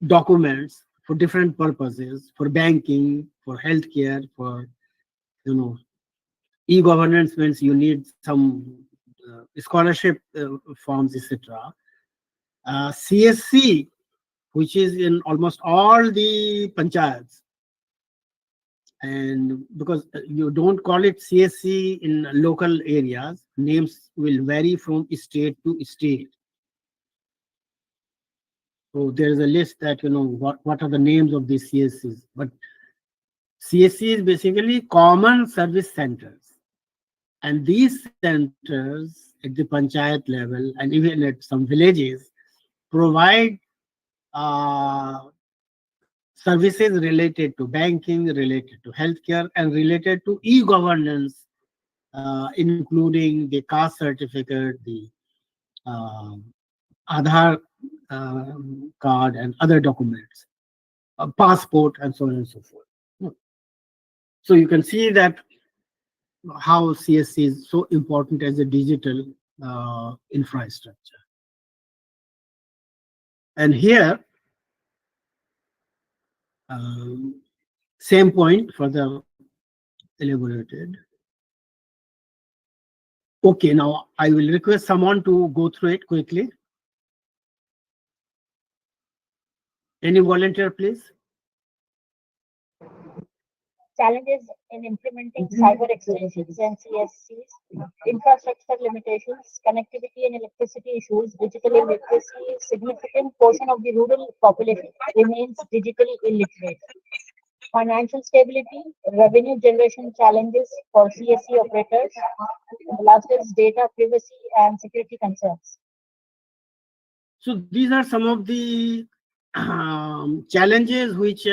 documents for different purposes, for banking, for healthcare, for e-governance means you need some scholarship forms, etc. CSC, which is in almost all the panchayats, and because you don't call it CSC in local areas, names will vary from state to state. So there is a list that what are the names of these CSCs, but CSC is basically common service centers, and these centers at the panchayat level and even at some villages provide services related to banking, related to healthcare, and related to e-governance, including the caste certificate, the Aadhaar card, and other documents, passport, and so on and so forth. So you can see that how CSC is so important as a digital infrastructure. And here, same point further elaborated. Okay, now I will request someone to go through it quickly. Any volunteer, please? Challenges in implementing cyber extensions and CSCs, infrastructure limitations, connectivity and electricity issues, digital illiteracy. Significant portion of the rural population remains digitally illiterate. Financial stability, revenue generation challenges for CSC operators. And the last is data privacy and security concerns. So these are some of the challenges which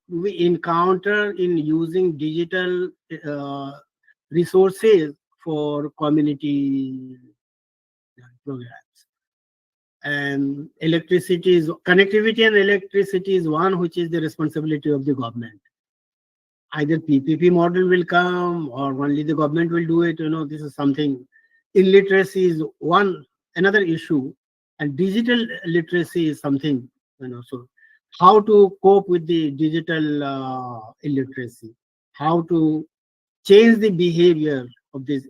we encounter in using digital resources for community programs. And connectivity and electricity is one which is the responsibility of the government. Either PPP model will come or only the government will do it. This is something. Illiteracy is another issue, and digital literacy is something. So how to cope with the digital illiteracy, how to change the behavior of these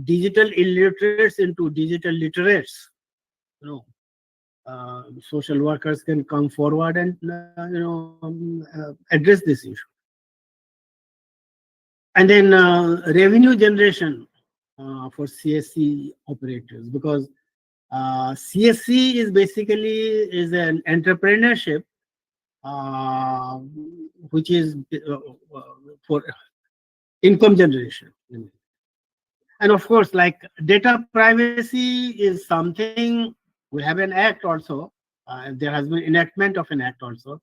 digital illiterates into digital literates. Social workers can come forward and address this issue. And then revenue generation for CSC operators, because CSC is basically an entrepreneurship which is for income generation. And of course, like data privacy is something, we have an act also. There has been enactment of an act also.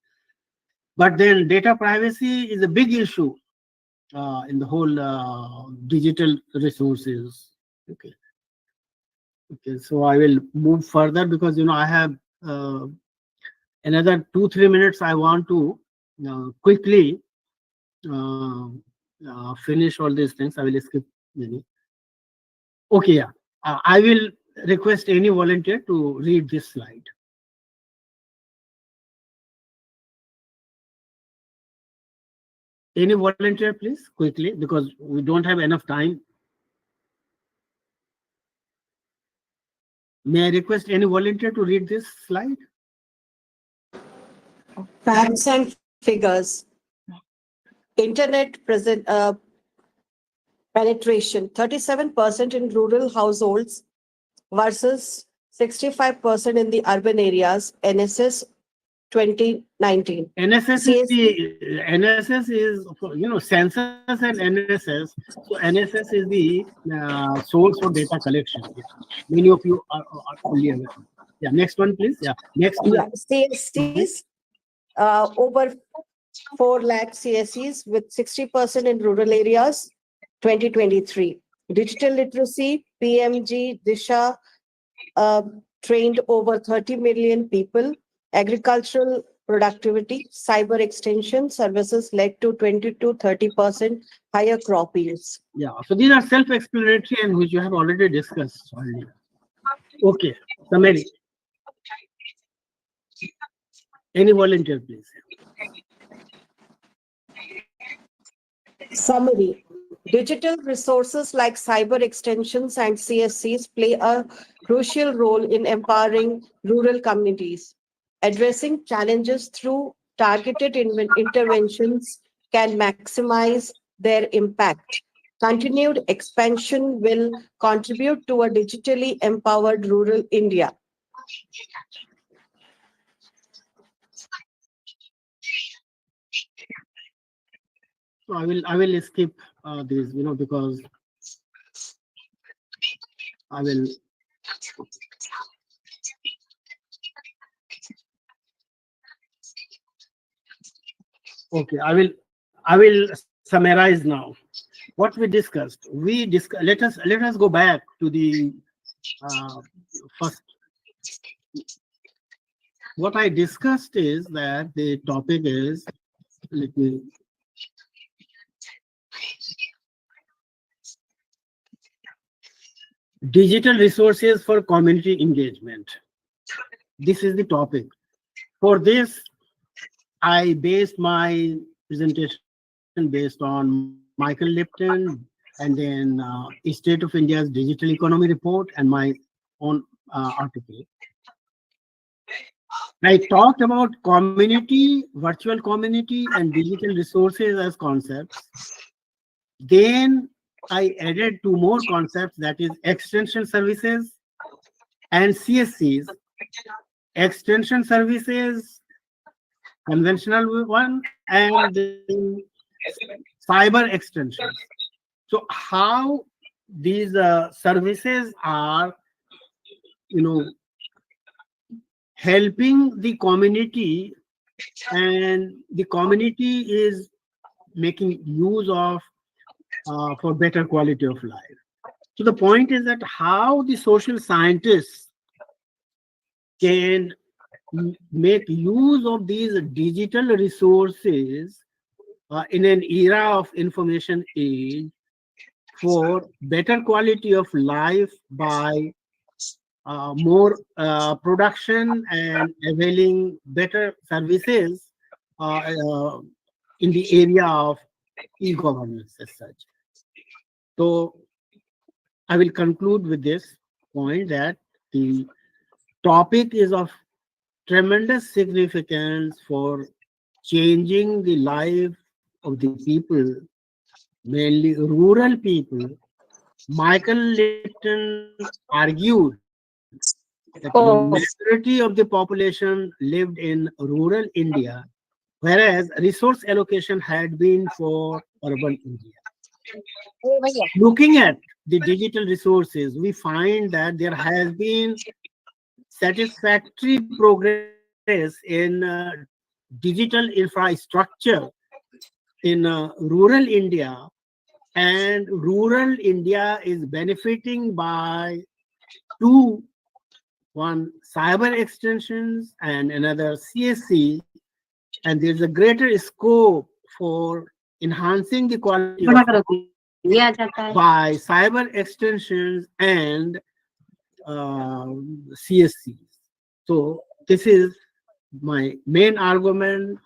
But then data privacy is a big issue in the whole digital resources. Okay. Okay, so I will move further because I have another 2-3 minutes. I want to quickly finish all these things. I will skip many. Okay, yeah. I will request any volunteer to read this slide. Any volunteer, please, quickly, because we don't have enough time. May I request any volunteer to read this slide? Facts and figures. Internet penetration 37% in rural households versus 65% in the urban areas. NSS 2019. NSS is the NSS is census and NSS. So NSS is the source for data collection. Yeah. Many of you are fully aware. Yeah, next one, please. Yeah, next. Yeah, CSCs over 4 lakh CSCs with 60% in rural areas. 2023. Digital literacy, PMG, Disha trained over 30 million people. Agricultural productivity, cyber extension services led to 20 to 30% higher crop yields. Yeah, so these are self-explanatory and which you have already discussed earlier. Okay, summary. Any volunteer, please. Summary. Digital resources like cyber extensions and CSCs play a crucial role in empowering rural communities. Addressing challenges through targeted interventions can maximize their impact. Continued expansion will contribute to a digitally empowered rural India. So I will skip these, because I will. Okay, I will summarize now what we discussed. Let us go back to the first. What I discussed is that the topic is, let me. Digital resources for community engagement. This is the topic. For this, I based my presentation based on Michael Lipton and then State of India's Digital Economy Report and my own article. I talked about community, virtual community, and digital resources as concepts. Then I added 2 more concepts, that is extension services and CSCs. Extension services, conventional one, and then cyber extensions. So how these services are, helping the community, and the community is making use of for better quality of life. So the point is that how the social scientists can make use of these digital resources in an era of information age for better quality of life by more production and availing better services in the area of e-governance as such. So I will conclude with this point that the topic is of tremendous significance for changing the life of the people, mainly rural people. Michael Lipton argued that the majority of the population lived in rural India, whereas resource allocation had been for urban India. Looking at the digital resources, we find that there has been satisfactory progress in digital infrastructure in rural India, and rural India is benefiting by two, one cyber extensions and another CSC, and there's a greater scope for enhancing the quality of by cyber extensions and CSC. So this is my main argument.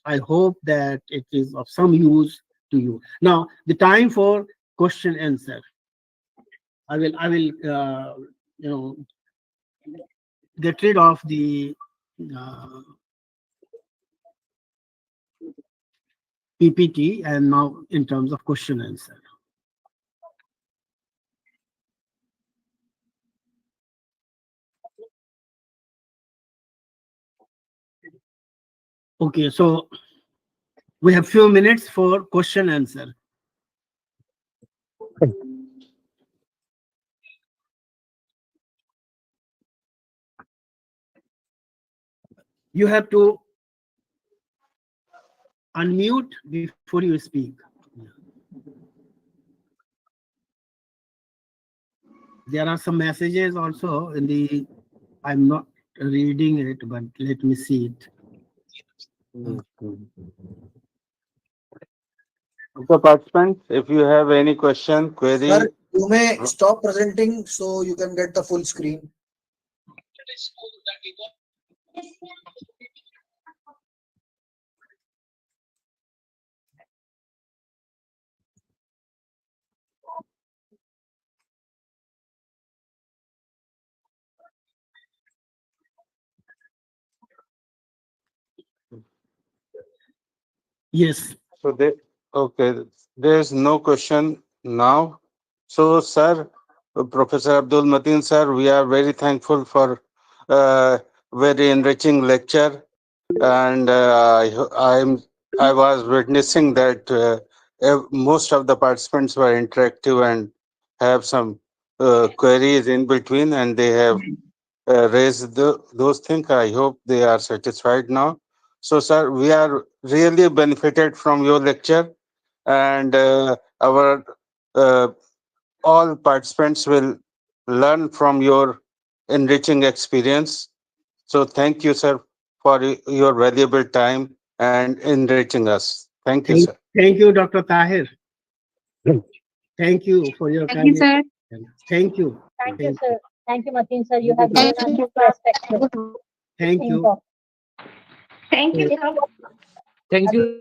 I hope that it is of some use to you. Now, the time for question answer. I will, you know, get rid of the PPT and now in terms of question answer. Okay, so we have few minutes for question answer. You have to unmute before you speak. There are some messages also in the, I'm not reading it, but let me see it. So participants, if you have any question, query. Sir, you may stop presenting so you can get the full screen. Yes. So okay, there's no question now. So sir, Professor Abdul Mateen sir, we are very thankful for very enriching lecture, and I was witnessing that most of the participants were interactive and have some queries in between, and they have raised those things. I hope they are satisfied now. So, sir, we are really benefited from your lecture, and our uh, all participants will learn from your enriching experience. So, thank you, sir, for your valuable time and enriching us. Thank you, sir. Thank you, Dr. Tahir. Thank you for your Thank you, sir. Thank you. Thank you, sir. Thank you, Mateen sir. You have given us perspective. Thank Think you. of. Thank you. Think of Thank you.